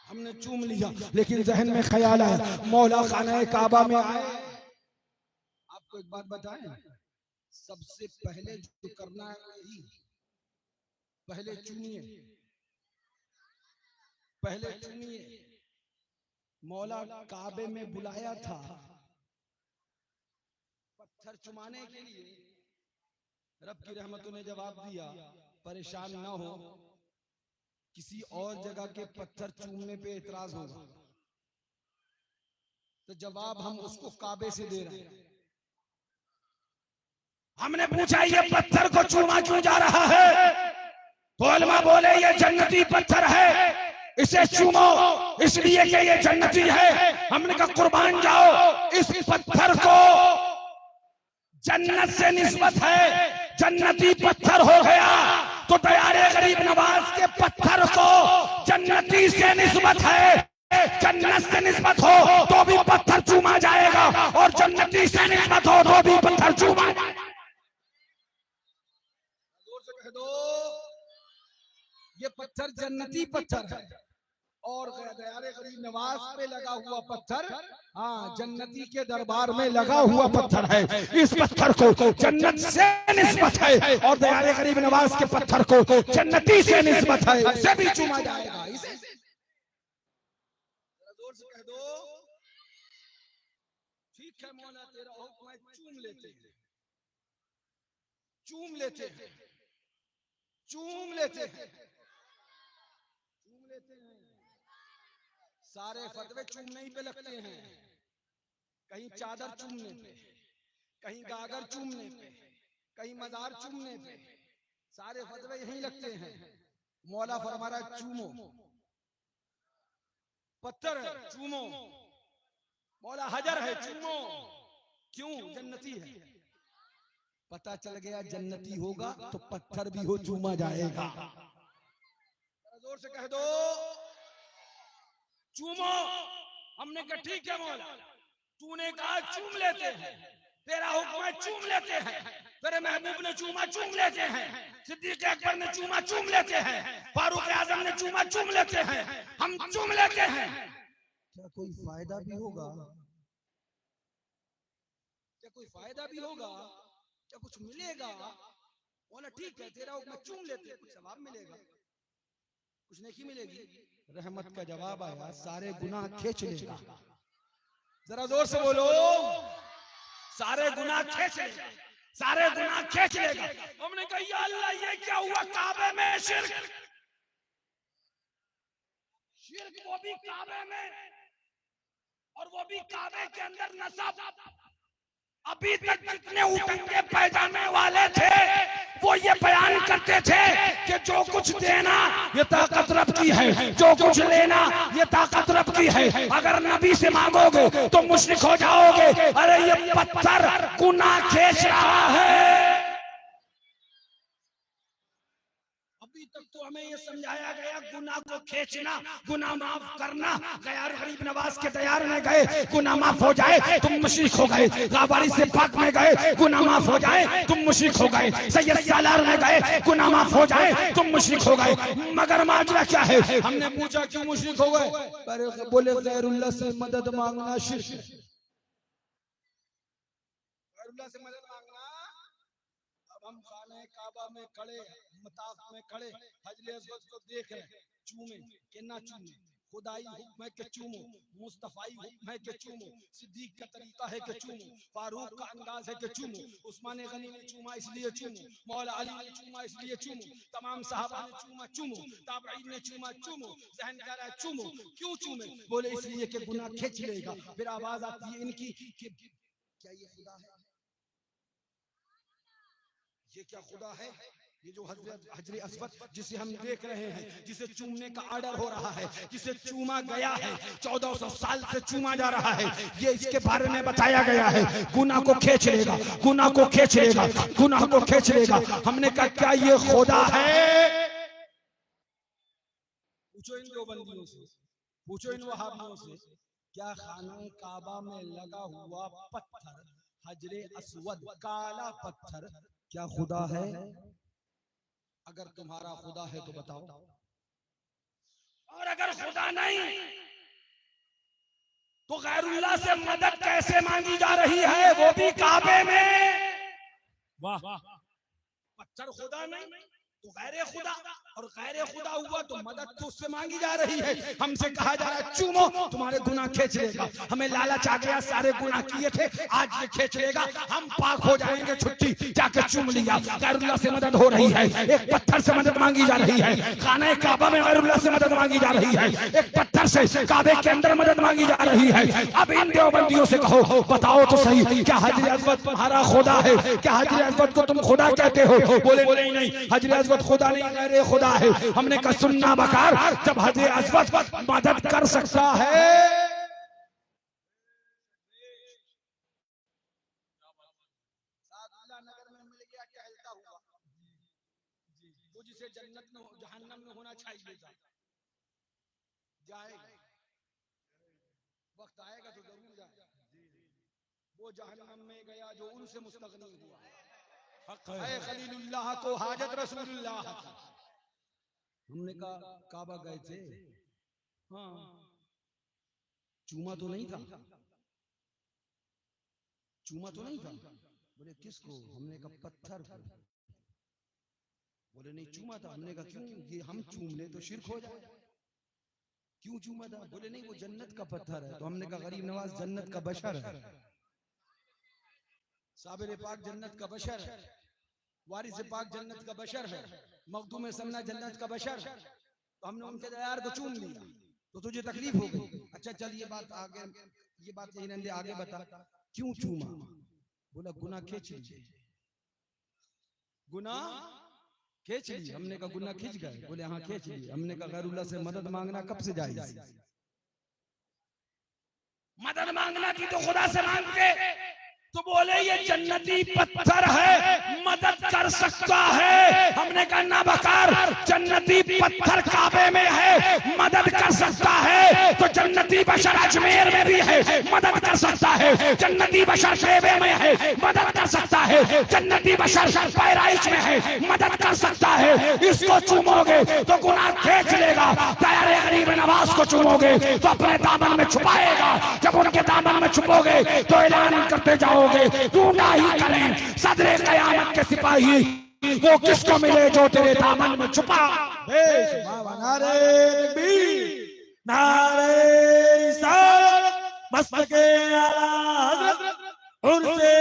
हमने चूम लिया, लेकिन जहन में ख्याल आया मौला खाना काबा में आए। आपको एक बात बताएं, सबसे पहले जो करना है वही, पहले चूमिए। मौला काबे में बुलाया था पत्थर चुमाने के लिए। रब की रहमतों ने जवाब दिया, परेशान ना हो, किसी और जगह के पत्थर चूमने पे एतराज होगा तो जवाब हम उसको काबे से दे रहे हैं। हमने पूछा ये पत्थर को चूमा क्यों जा रहा है? तो उलमा बोले ये जन्नती पत्थर है, इसे चूमो इसलिए कि ये जन्नती है। हमने कहा कुर्बान जाओ, इस पत्थर को जन्नत से निस्बत है, जन्नती पत्थर हो गया तो दयारे गरीब नवाज के पत्थर को जन्नती से निस्बत है। जन्नत से निस्बत हो तो भी पत्थर चूमा जाएगा और जन्नती से निस्बत हो तो भी पत्थर चूमा जाएगा। जोर से कह दो, ये पत्थर जन्नती पत्थर है और दयारे गरीब नवाज पे लगा हुआ पत्थर, हाँ, जन्नती के दरबार में लगा हुआ पत्थर है। इस पत्थर को जन्नत से निस्बत है और दयारे गरीब नवाज के पत्थर को जन्नती से निस्बत है, इसे भी चूमा जाएगा। इसे जोर से कह दो, ठीक है मौला तेरा हुक्म है, चूम लेते हैं, चूम लेते हैं, चूम लेते हैं, चूम लेते हैं। सारे फतवे चूमने ही पे लगते हैं, कहीं चादर चूमने पे, कहीं गागर चूमने पे, कहीं मजार चूमने पे, सारे फतवे यहीं लगते हैं। मौला फरमा रहा है चूमो, पत्थर है चूमो, मौला हजर है चूमो। क्यों? जन्नती है। पता चल गया जन्नती होगा तो पत्थर भी हो चूमा जाएगा। जोर से कह दो, चूमो। हमने कहा ठीक है मौला, तूने कहा चूम लेते हैं, तेरा हुक्म है चूम लेते हैं, तेरे महबूब ने चूमा चूम लेते हैं, सिद्दीक अकबर ने चूमा चूम लेते हैं, फारूक आजम ने चूमा चूम लेते हैं, हम चूम लेते हैं। क्या कोई फायदा भी होगा? क्या कोई फायदा भी होगा? क्या कुछ मिलेगा? बोला ठीक है तेरा हुक्म चूम लेते हैं, कुछ सवाब मिलेगा, कुछ नेकी मिलेगी। रहमत का जवाब आया, सारे गुनाह खींच लेगा। जरा जोर से बोलो, सारे गुनाह खींच लेगा, सारे गुनाह खींच लेगा। हमने कहा या अल्लाह ये क्या हुआ? काबे में शिर्क, शिर्क वो भी काबे में, और वो भी काबे के अंदर नसब। अभी तक जितने उटंगे पैजामे वाले थे वो ये बयान करते थे कि जो कुछ देना ये ताकत रब की है, जो कुछ लेना ये ताकत रब की है, अगर नबी से मांगोगे तो मुश्रिक हो जाओगे। अरे ये पत्थर गुनाह खींच रहा है। अभी तक तो हमें ये समझाया गया गुनाह को खींचना, गुनाह माफ करना। गैर गरीब नवाज के तैयार में गए, गुनाह माफ हो जाए तुम मुशरिक हो गए। गावारी से पाक में गए, गुनाह माफ हो जाए तुम मुशरिक हो गए। सैयद सालार में गए, गुनाह माफ हो जाए तुम मुशरिक हो गए। मगर माजरा क्या है? हमने पूछा क्यों मुशरिक हो गए? बोले गैरुल्लाह से मदद मांगना शिर्क है। गैरुल्लाह से मदद मांगना। अब हम खाने काबा में खड़े, मताफ में खड़े, हजरे अस्वद को देख रहे, चूमे के ना चूमे, खुदाई हुक्म है कि चूमो, मुस्तफाई हुक्म है कि चूमो, सिद्दीक का तरीका है कि चूमो, फारूक का अंदाज है कि चूमो, उस्मान गनी ने चूमा इसलिए चूमो, मौला अली ने चूमा इसलिए चूमो, तमाम सहाबा ने चूमा चूमो, ताबईन ने चूमा चूमो, ज़हन कह रहा है चूमो। क्यों चूमे? बोले इसलिए कि गुनाह खींच लेगा। फिर आवाज आती है इनकी कि क्या ये खुदा है? ये क्या खुदा है? ये जो हजरे अस्वद जिसे हम देख रहे हैं, जिसे चूमने का आर्डर हो रहा है, जिसे चूमा गया है, 1400 साल से चूमा जा रहा है, ये इसके बारे में बताया गया है गुनाह को खींच लेगा, गुनाह को खींच लेगा, गुनाह को खींच लेगा। हमने कहा क्या ये खुदा है? पूछो इन देवबंदियों से, पूछो इन वहाबियों से, क्या खाना काबा में लगा हुआ पत्थर, हजरे अस्वद काला पत्थर, क्या खुदा है? अगर तुम्हारा खुदा है तो बताओ। और अगर खुदा नहीं तो गैरुल्लाह से मदद कैसे मांगी जा रही है, वो भी काबे में? वाह, पत्थर खुदा नहीं तो गैर खुदा, और गैर खुदा हुआ तो मदद तो उससे मांगी जा रही है। हमसे कहा जा रहा है चूमो तुम्हारे गुनाह खींच लेगा। हमें लालच आ गया, सारे गुनाह किए थे आज ये खींच लेगा, हम पाक हो जाएंगे, छुट्टी, जाके चूम लिया। गैरुल्लाह से मदद हो रही है, एक पत्थर से मदद मांगी जा रही है। खाने काबा में गैरुल्लाह से मदद मांगी जा रही है, एक पत्थर से काबे के अंदर मदद मांगी जा रही है। अब इन देवबंदियों से कहो, बताओ तो सही, क्या हजरे अस्वद तुम्हारा खुदा है? क्या हजरे अस्वद को तुम खुदा कहते हो? बोले नहीं नहीं, हजरे अस्वद खुदा नहीं, गैर खुदा है। हमने कहा सुनना बकार, जब हजरे अस्वद मदद कर सकता है। नगर में मिल गया टहलता हुआ, वो जिसे जन्नत में जहन्नम में होना चाहिए था, जाएगा, वक्त आएगा तो जरूर जाएगा। वो जहन्नम में गया जो उनसे मुस्तगनी हुआ। ऐ खलीलुल्लाह को हाजत रसूलुल्लाह। हमने कहा काबा गए थे, हाँ, चूमा तो नहीं था, चूमा तो नहीं था। बोले किसको? हमने कहा पत्थर को। बोले नहीं चूमा था। हमने कहा क्यों? ये हम चूम ले तो शिर्क हो जाए, क्यों चूमा था? बोले नहीं वो जन्नत का पत्थर है। तो हमने कहा गरीब नवाज जन्नत का बशर है, साबिर पाक जन्नत का बशर है, वारिस पाक जन्नत का बशर है, मखदूम समना जन्नत का बशर है। तो हमने उनके दयार को चूम लिया तो तुझे तकलीफ हो गई। अच्छा चल ये बात आगे, ये बात यही नंदे आगे बता, क्यों चूमा? बोला गुनाह खींच लीजिए, गुनाह खींच ली। हमने कहा गुनाह खींच गए? बोले हाँ खींच ली। हमने कहा गैरुल्लाह से मदद मांगना कब से जायज? मदद मांगना की तो खुदा से मांग के, तो बोले ये जन्नती पत्थर है, मदद कर सकता है। हमने कहा ना बकार, जन्नती पत्थर काबे में है, मदद कर सकता है तो जन्नती बशर अजमेर में भी है, मदद कर सकता है। जन्नती बशर शेबे में है, मदद कर सकता है। जन्नती बशर बहराइच में है, मदद कर सकता है। इसको चूमोगे तो गुनाह खींच लेगा। तैयार गरीब नवाज को चूमोगे तो अपने दामन में छुपाएगा। जब उनके दामन में छुपोगे तो ऐलान करते जाओ ढूंढा ही करें सदरे कयामत के सिपाही, वो किसको मिले जो तेरे दामन में छुपा। नारे तकबीर, नारे रिसालत, मस्तके आला हज़रत, उर्से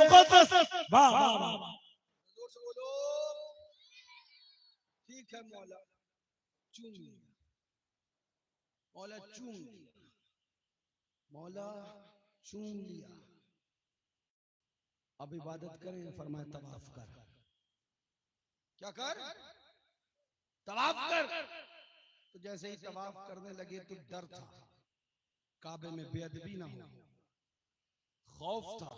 मुक़द्दस। वाह वाह वाह, जोर से बोलो। ठीक है मौला, चूम लिया, मौला चूम लिया, मौला चूम लिया। अब इबादत करें, फरमाया तवाफ कर। क्या कर? तवाफ कर। तो जैसे ही तवाफ करने लगे तो डर था काबे में बेअदबी ना हो, खौफ था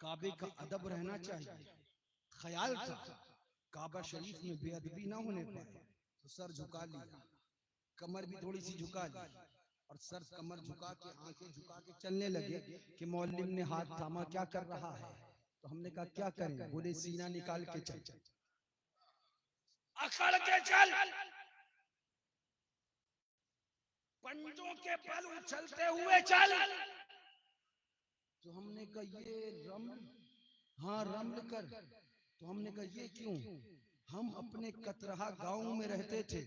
काबे का अदब रहना चाहिए, ख्याल था काबा शरीफ में बेअदबी ना होने पाए। तो सर झुका लिया, कमर भी थोड़ी सी झुका ली और सर कमर झुका के आंखें झुका के चलने लगे कि मौलिम ने हाथ थामा, क्या कर रहा है? तो हमने कहा क्या करें? बोले सीना निकाल के चल, अकड़ के चल, पंजों के बल उछलते हुए चल। तो हमने कहा ये रम्ल, हाँ रम्ल कर। तो हमने कहा ये क्यों? हम अपने कतरहा गांव में रहते थे,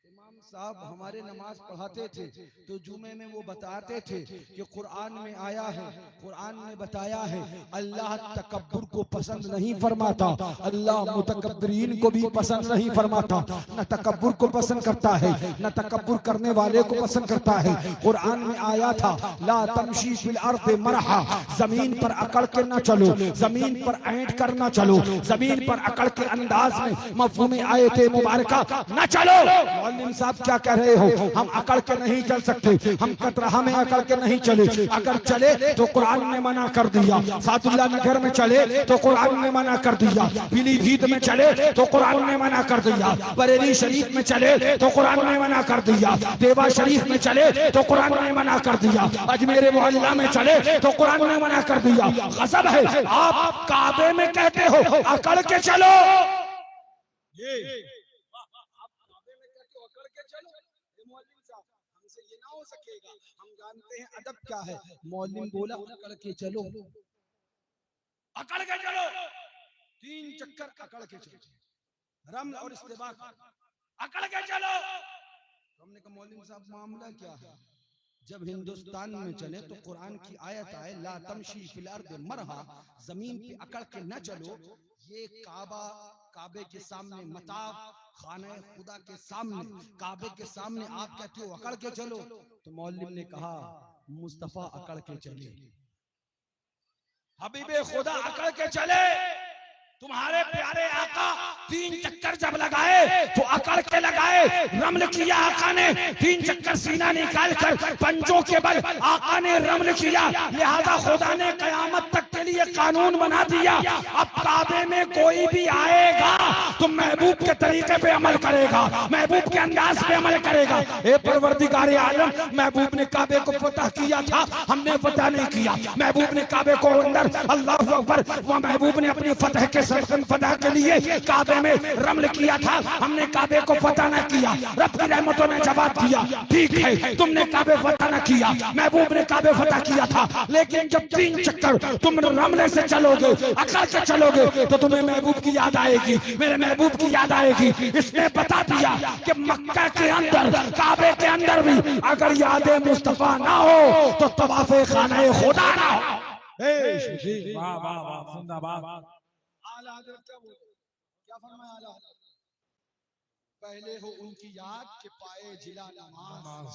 इमाम साहब हमारे नमाज पढ़ाते थे, तो जुमे में वो बताते थे कि कुरान में आया है, कुरान में बताया है अल्लाह तकब्बुर को पसंद नहीं फरमाता, अल्लाह मुतकब्बिरीन को भी पसंद नहीं फरमाता। न तकब्बुर को पसंद करता है, न तकब्बुर करने वाले को पसंद करता है। कुरान में आया था ला तमशी फिल अर्द मरहा, जमीन पर अकड़ के न चलो, जमीन पर ऐंठ कर न चलो, जमीन पर अकड़ के अंदाज में मफ़हूम आए थे मुबारका न चलो। मौलवी साहब क्या कह रहे हो? हम अकड़ के नहीं चल सकते, हम कतरहा में अकड़ के नहीं चले। अगर चले तो कुरान ने मना कर दिया, सादुल्ला नगर में चले तो कुरान ने मना कर दिया, पीलीभीत में चले तो कुरान ने मना कर दिया, बरेली शरीफ में चले तो कुरान ने मना कर दिया, देवा शरीफ में चले तो कुरान ने मना कर दिया, अजमेर मोहल्ला में चले तो कुरान ने मना कर दिया। गजब है, आप काबे में कहते हो अकड़ के चलो। ये आप काबे में कहते हो अकड़ के चलो। ये मौलवी साहब हमसे ये ना हो सकेगा, हम जानते हैं अदब क्या है। मौलवी बोला अकड़ के चलो, अकड़ के चलो, 3 चक्कर अकड़ के चलो, रम्ल और इस्तिबा अकड़ के चलो। हमने कहा मौलवी साहब मामला क्या है? जब हिंदुस्तान में चले तो कुरान की आयत आए ला तमशी फिल अर्द मरहा, जमीन पे अकड़ के न चलो। ये काबा, काबे के सामने मताब, खाने खुदा के सामने, काबे के सामने आप कहते हो अकड़ के चलो। तो मौलवी ने कहा मुस्तफा अकड़ के चले, हबीबे खुदा अकड़ के चले। तुम्हारे प्यारे आका 3 चक्कर जब लगाए तो अकड़ के लगाए, रम्ल किया आका ने, 3 चक्कर सीना निकाल कर पंजों के बल आका ने रम्ल किया। लिहाजा खुदा ने कयामत तक के लिए कानून बना दिया, अब काबे में कोई भी आएगा तो महबूब के तरीके पे अमल करेगा, महबूब के अंदाज पे अमल करेगा। ए परवरदिगार आलम, महबूब ने काबे को फतह किया था, हमने फतह नहीं किया। महबूब ने काबे को अंदर, अल्लाह अकबर, वह महबूब ने अपनी फतह के सरकन फतह के लिए काबे में रम्ल किया था, हमने काबे को फतह न किया। रब की रहमतों ने जवाब दिया ठीक है तुमने काबे फतह न किया, महबूब ने काबे फतह किया था, लेकिन जब 3 चक्कर तुम रमले से चलोगे, अकड़ के चलोगे तो तुम्हें महबूब की याद आएगी, मेरे महबूब की याद आएगी। इसने बता दिया कि मक्का के अंदर, काबे के अंदर भी अगर याद मुस्तफा ना हो तो तवाफ़े खाने खुदा ना हो। वाह वाह वाह, जिंदाबाद। आला हज़रत क्या बोले, क्या फरमाया आला हज़रत? पहले हो उनकी याद के पाए जिला नमाज,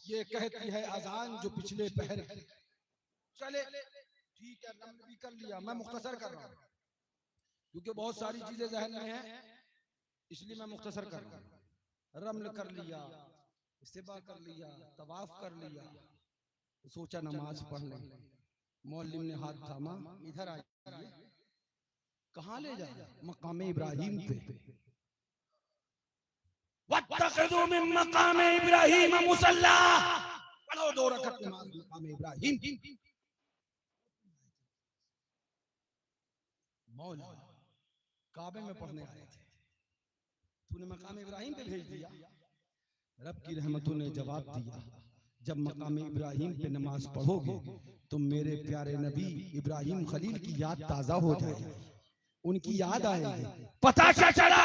ये कहती है अजान जो पिछले पहर की। चले ठीक है, रम्ल भी कर लिया, मैं मुख्तसर कर रहा हूँ क्योंकि बहुत सारी चीजें जहन में हैं, इसलिए मैं मुख्तसर कर रहा हूँ। रम्ल कर लिया, इस्तिबा कर लिया, तवाफ कर लिया, सोचा नमाज पढ़ लें। मौलवी ने हाथ थामा, इधर आइए। कहाँ ले जा? मकाम इब्राहिम पे। वत्तखिज़ू मिन मकाम इब्राहिम मुसल्ला, पढ़ो 2 रकात नमाज मकाम इब्राहिम। मौला काबे में पढ़ने आए थे, तूने मकाम इब्राहिम पे भेज दिया। रब की रहमतों ने जवाब दिया जब मकाम इब्राहिम पे नमाज पढ़ोगे तो मेरे प्यारे नबी इब्राहिम खलील की याद ताजा हो जाएगी, उनकी याद आएगी। पता क्या चला?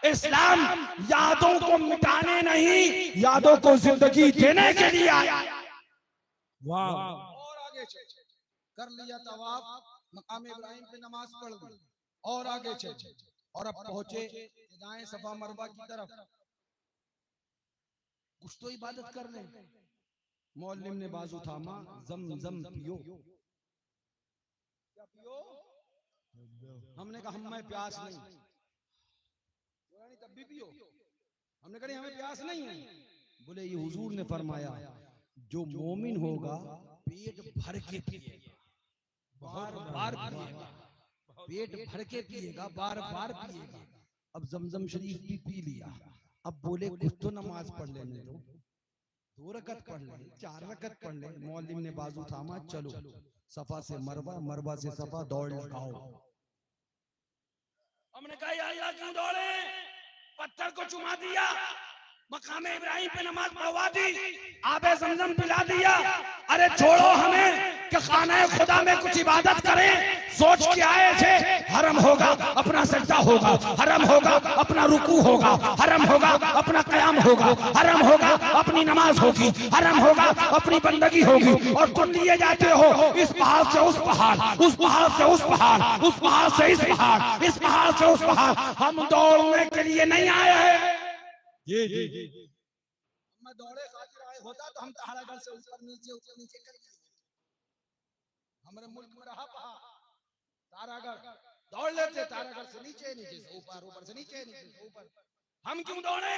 इस्लाम यादों को मिटाने नहीं, यादों को जिंदगी देने के लिए आया। वाह, और आगे चल, कर लिया तवाफ, मकाम इब्राहिम पे नमाज पढ़ ली और आगे चल, और अब पहुंचे दाएं सफा मरवा की तरफ। कुछ तो इबादत कर ले। मौलवी ने बाजू थामा, जमजम पियो। क्या पियो? हमने कहा हमें प्यास नहीं। तब भी पियो। हमने कहा हमें प्यास नहीं है। बोले ये हुजूर ने फरमाया जो मोमिन होगा पेट भर के पिएगा, बार बार पिएगा, पेट भर के पिएगा, बार बार पिएगा। अब जमजम शरीफ भी पी लिया। अब बोले कुछ तो नमाज पढ़ लेने दो, 2 रकत पढ़ ले, 4 रकत पढ़ ले। मौलवी ने बाजू थामा, चलो सफा से मरवा, मरवा से सफा, दौड़ लगाओ। हमने कहा या अल्लाह क्यों दौड़े? पत्थर को चुमा दिया, मकामे इब्राहिम पे नमाज पढ़वा दी, आबे जमजम पिला दिया। अरे छोड़ो हमें कि खाना खुदा में कुछ इबादत करें। सोच के आए थे हरम होगा अपना सजदा होगा, हरम होगा अपना रुकू होगा, हरम होगा अपना कयाम होगा, हरम होगा अपनी नमाज होगी, हरम होगा अपनी बंदगी होगी। और तुम लिए जाते हो इस पहाड़ से उस पहाड़, उस पहाड़ से उस पहाड़, उस पहाड़ से इस पहाड़, इस पहाड़ से उस पहाड़। हम दौड़ने के लिए नहीं आए हैं। जी जी मैं दौड़े खातिर आए होता तो हम तारागढ़ से ऊपर नीचे कर लिए। हमारे मुल्क में रहा पहाड़ तारागढ़, दौड़ लेते तारागढ़ से नीचे, नीचे से ऊपर, ऊपर से नीचे, नीचे से ऊपर। हम क्यों दौड़े?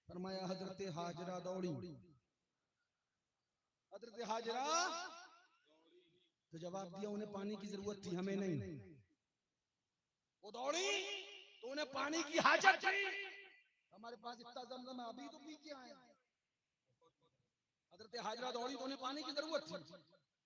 फरमाया हजरत हाजरा दौड़ी। हजरत हाजरा तो जवाब दिया उन्हें पानी की जरूरत थी, हमें नहीं। वो दौड़ी तो उन्हें पानी की हाजत थी। हमारे पास इतना जमजम है, अभी तो पी के आए। हजरत हाजरा दौड़ी तो उन्हें पानी की जरूरत थी,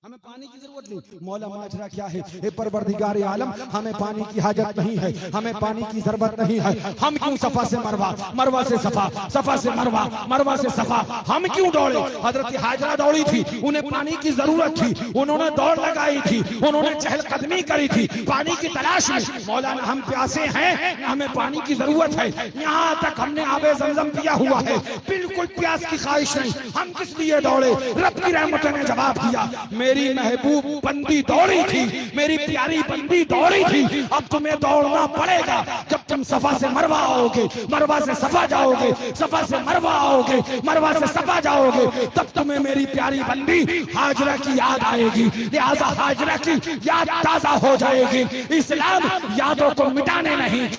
हमें पानी की जरूरत नहीं। मौला माजरा क्या है? ए परवरदिगार आलम, हमें पानी की हाजत नहीं है, हमें पानी की जरूरत नहीं है। हम क्यों सफा से मरवा, मरवा से सफा, सफा से मरवा, मरवा से सफा, हम क्यों दौड़े? हजरत हाजरा दौड़ी थी, उन्हें पानी की जरूरत थी, उन्होंने दौड़ लगाई थी, उन्होंने चहलकदमी करी थी पानी की तलाश में। मौलाना हम प्यासे हैं, हमें पानी की जरूरत है। यहाँ तक हमने आबे जमजम पिया हुआ है, बिल्कुल प्यास की ख्वाहिश नहीं। हम किस लिए दौड़े? रब की रहमत ने जवाब दिया, मेरी महबूब बंदी दौड़ी थी, मेरी प्यारी बंदी दौड़ी थी। अब तुम्हें दौड़ना पड़ेगा। जब तुम सफा से मरवा आओगे, मरवा से सफा जाओगे, सफा से मरवा आओगे, मरवा से सफा जाओगे, तब तुम्हें मेरी प्यारी बंदी हाजरा की याद आएगी। लिहाजा हाजरा की याद ताजा हो जाएगी। इस्लाम यादों को मिटाने नहीं,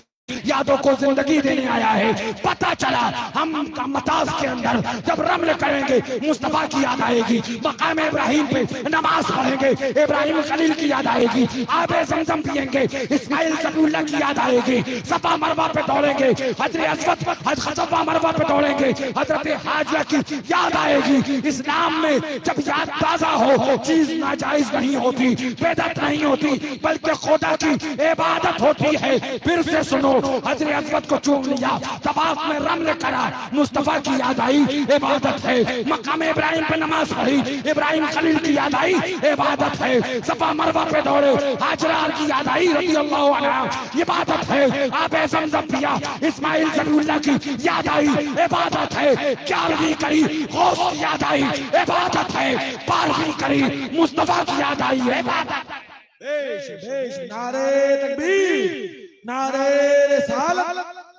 यादों को जिंदगी देने आया है। पता चला हम का मताज के अंदर जब रमल करेंगे मुस्तफा की याद आएगी, मकाम इब्राहिम पे नमाज पढ़ेंगे इब्राहिम खलील की याद आएगी, आबे जमजम पिएंगे इस्माइल ज़बीहुल्लाह की याद आएगी, सफा मरवा पे दौड़ेंगे हजरत असवद, सफा मरवा पे दौड़ेंगे हजरत हाजरा की याद आएगी। इस्लाम में जब याद ताजा हो, चीज नाजायज नहीं होती, बेदत नहीं होती, बल्कि खुदा की इबादत होती है। फिर से सुनो, हजरत असवद को चूम लिया, तवाफ में रमल करा, मुस्तफा की याद आई, इबादत है। मकाम इब्राहिम पे नमाज पढ़ी, इब्राहिम खलील की याद आई, इबादत है। सफा मरवा पे दौड़े, हाजरा की याद आई रज़ी अल्लाह अन्हा, इबादत है। आबे ज़मज़म पिया, इस्माइल ज़बीहुल्लाह की याद आई, इबादत है। 11वीं करी, गौस की याद आई, इबादत है। 12वीं करी, मुस्तफा की याद आई, इबादत। बेश बेश, नारे तकबीर, नारे रिसालत,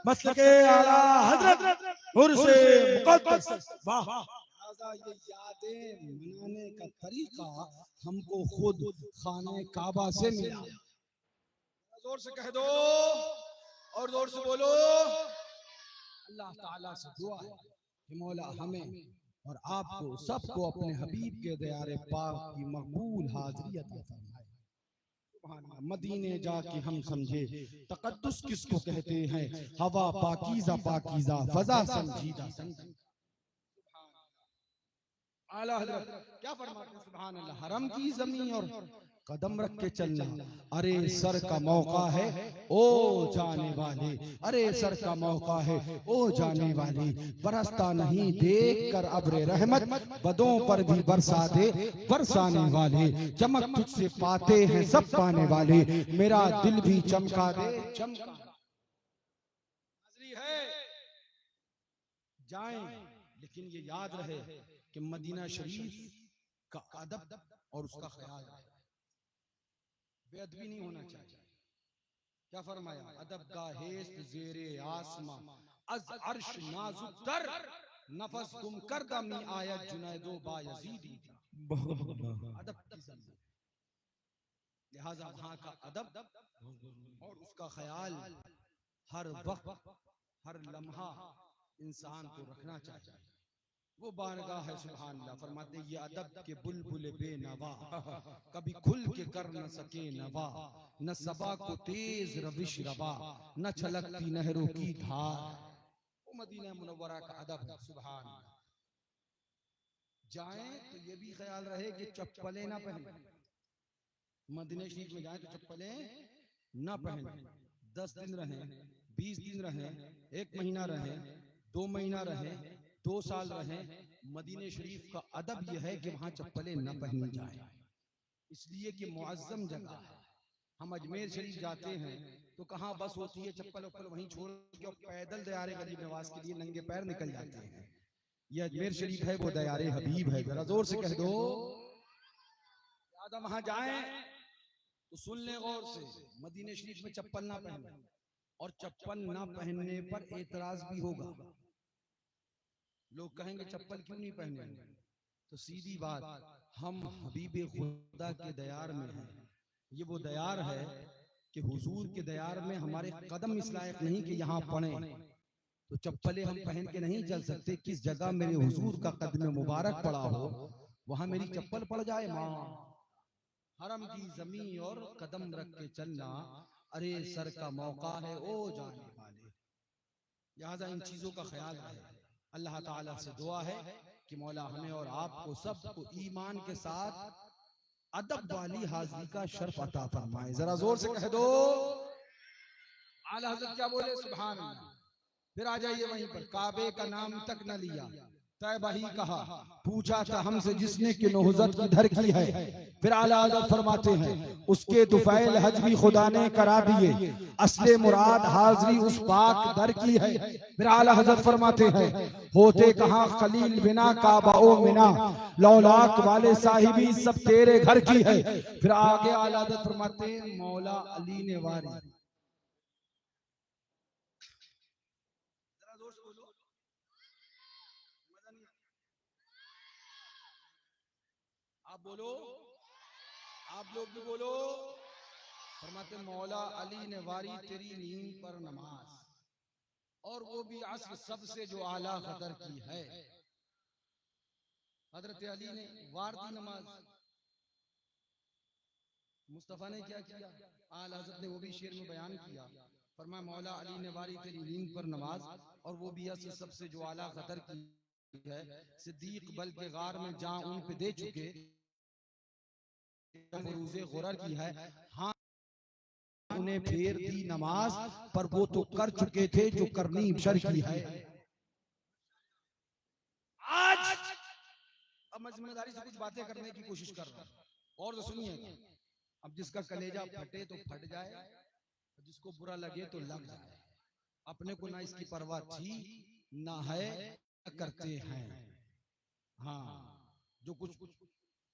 मसलके आला हजरत उर्से मुक़द्दस। वाह, ये यादें मनाने का तरीका हमको खुद खाने काबा से मिला। जोर से कह दो और जोर से बोलो, अल्लाह ताला से दुआ है कि मौला हमें और आपको सबको अपने हबीब के दयारे पाक की मकबूल हाज़िरी अता फरमाए। मदीने जाके हम समझे तकद्दुस किसको कहते हैं, हवा पाकीज़ा पाकीज़ा, फजा संजीदा संजीदा। आला हज़रत क्या फरमाते हैं? सुभान अल्लाह। हरम की ज़मीन और कदम रख के चलना, अरे सर का मौका है ओ जाने वाले, अरे सर का मौका है ओ जाने वाले। बरसता नहीं देख कर अब्रे रहमत, बदों पर भी बरसा दे बरसाने वाले। चमक तुझसे पाते हैं सब पाने वाले, मेरा दिल भी चमका दे चमका। है जाएं, लेकिन ये याद रहे कि मदीना शरीफ का अदब और उसका ख्याल है, बेअदबी नहीं होना चाहिए। क्या फरमाया? अदब का हेस्त जेरे आसमां, अज अर्श नाजुक तर, नफस गुम कर दमी आयत जुनैदो बायजीदी था। अदब की ज़मीन, लिहाजा वहां का अदब और उसका ख्याल हर वक्त हर लम्हा इंसान को रखना चाहिए। वो बारगाह है सुभान अल्लाह। फरमाते ये अदब के बुलबुल बेनवा, कभी खुल के कर न सके नवा, न सबा को तेज रविश रवा, न छलकती नहरों की धार। वो मदीना मुनव्वरा का अदब है सुभान अल्लाह। जाएं तो ये भी ख्याल रहे कि चप्पलें ना पहने। मदीना शरीफ में जाएं तो चप्पलें ना पहने। 10 दिन रहें, 20 दिन रहें, 1 महीना रहें, 2 महीना रहें, 2 साल रहें, मदीने शरीफ का अदब यह है कि वहां चप्पलें न पहनी जाए, इसलिए कि मुअज्जम जगह है। हम अजमेर शरीफ जाते हैं तो कहाँ बस होती है, चप्पल वप्पल वहीं छोड़ के और पैदल दयारे गरीब नवाज के लिए नंगे पैर निकल जाते हैं। ये अजमेर शरीफ है, वो दयारे हबीब है। जरा जोर से कह दो ज्यादा। वहां जाएं तो सुन ले गौर से, मदीने शरीफ में चप्पल ना पहने, और चप्पल ना पहनने पर एतराज भी होगा। लोग कहेंगे चप्पल क्यों नहीं पहने? तो सीधी बात, हम हबीब खुदा के दयार में हैं। ये वो दयार है कि हुजूर के दयार में हमारे कदम इस लायक नहीं कि यहाँ पड़े, तो चप्पलें हम पहन के नहीं चल सकते। किस जगह मेरे हुजूर का कदम मुबारक पड़ा हो वहां मेरी चप्पल पड़ जाए। माँ हरम की जमीन और कदम रख के चलना, अरे सर का मौका है ओ जाने वाले। लिहाजा इन चीजों का ख्याल रहे। अल्लाह ताला से दुआ है कि मौला हमें और आपको सबको ईमान के साथ अदब वाली हाजिरी का शर्फ अता फरमाए। जरा जोर से कह दो आला हज़रत क्या बोले? सुभान अल्लाह। फिर आ जाइए वहीं पर, काबे का नाम तक न लिया, तैबा ही कहा, पूछा था हमसे जिसने कि नौहज़त किधर की है। फिर आला हज़रत फरमाते हैं उसके दुफैल हज भी खुदा ने करा दिए, असले मुराद हाजिरी उस पाक दर की है। फिर आला हज़रत फरमाते हैं होते कहाँ खलील बिना काबा ओ मिना, लौलाक वाले साहिबी सब तेरे घर की है। फिर आगे आला हज़रत फरमाते हैं मौला अली ने वारी। आप बोलो, आप लोग भी बोलो। फरमाते मौला अली ने वारी तेरी नींद पर नमाज, और वो भी असर सबसे जो आला कदर की है। हजरत अली ने वार दी नमाज। मुस्तफा ने क्या किया? आला हज़रत ने वो भी शेर में बयान किया। फरमाया मौला अली ने वारी तेरी नींद पर नमाज, और वो भी असर सबसे जो आला कदर की है। सिद्दीक बल्कि गार में जा उन पे दे चुके, फरूज़े गुरर की है। हाँ उन्हें फेर दी नमाज, पर वो तो कर चुके थे जो करनी शर की है। आज अब मैं जिम्मेदारी से कुछ बातें करने की कोशिश कर रहा हूं, और तो सुनिए। अब जिसका कलेजा फटे तो फट जाए, जिसको बुरा लगे तो लग जाए। अपने को ना इसकी परवाह थी ना है, करते हैं। हाँ जो कुछ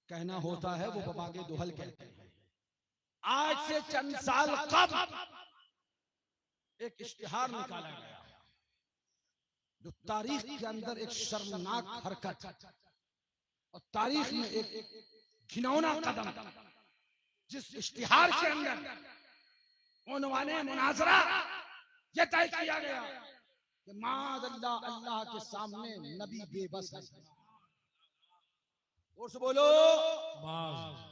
कहना होता है वो बबागे दोहल कहते हैं। आज से चंद साल कब एक इश्तिहार निकाला गया जो तारीख के अंदर एक शर्मनाक हरकत और तारीख में एक घिनौना कदम। जिस इश्तिहार के अंदर उन्वाने मुनाजरा यह तय किया गया कि माज़अल्लाह अल्लाह के सामने नबी बेबस है। और से बोलो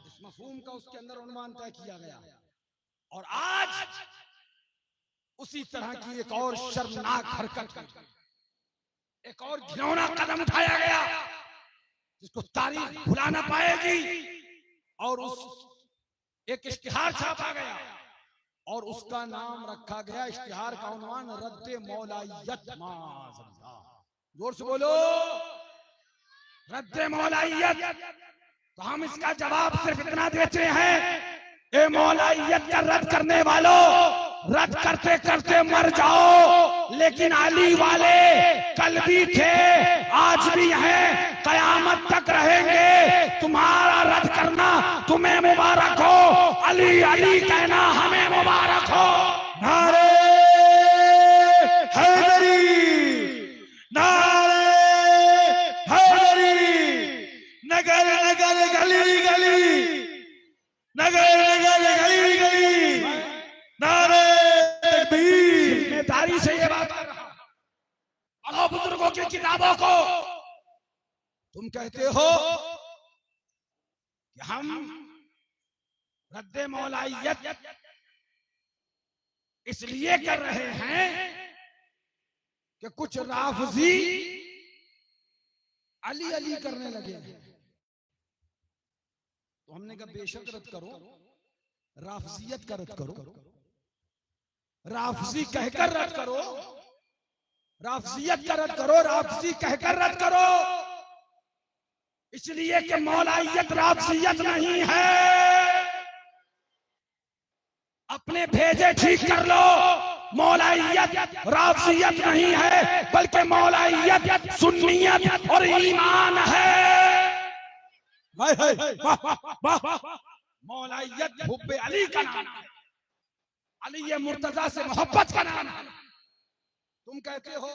इस मफहूम का उसके अंदर उन्वान तय किया गया। और आज उसी तरह की एक और शर्मनाक हरकत, एक और घिनौना कदम उठाया गया जिसको तारीख भुला ना पाएगी। और उस एक इश्तिहार छापा गया और उसका नाम रखा गया, इश्तिहार का उन्वान रद्द मौलाइयत। माज़अल्लाह, जोर से बोलो रद्द मौलाइयत। तो हम इसका जवाब सिर्फ इतना देते हैं, ए मौलाइयत का रद्द करने वालों, रद्द करते करते मर जाओ, लेकिन अली वाले कल भी थे आज भी हैं, कयामत तक रहेंगे। तुम्हारा रद्द करना तुम्हें मुबारक हो, अली अली कहना हमें मुबारक हो। नारे हैदरी, नारे की किताबों को तुम कहते हो कि हम रद्दे मौलाइयत इसलिए कर रहे हैं कि कुछ राफजी अली अली करने लगे हैं। तो हमने कहा बेशक रद्द करो, राफजियत का रद्द करो, राफजी कहकर रद्द करो, राफजियत का रद्द करो, राफजी कहकर रद्द करो, इसलिए कि मौलाइयत राफजियत नहीं है। अपने भेजे ठीक कर लो, मौलाइयत राफजियत नहीं है बल्कि मौलाइयत सुन्नियत और ईमान है। मौलाइयत हुब्बे अली का नाम है, अली ये मुर्तजा से मोहब्बत का नाम है। तुम कहते हो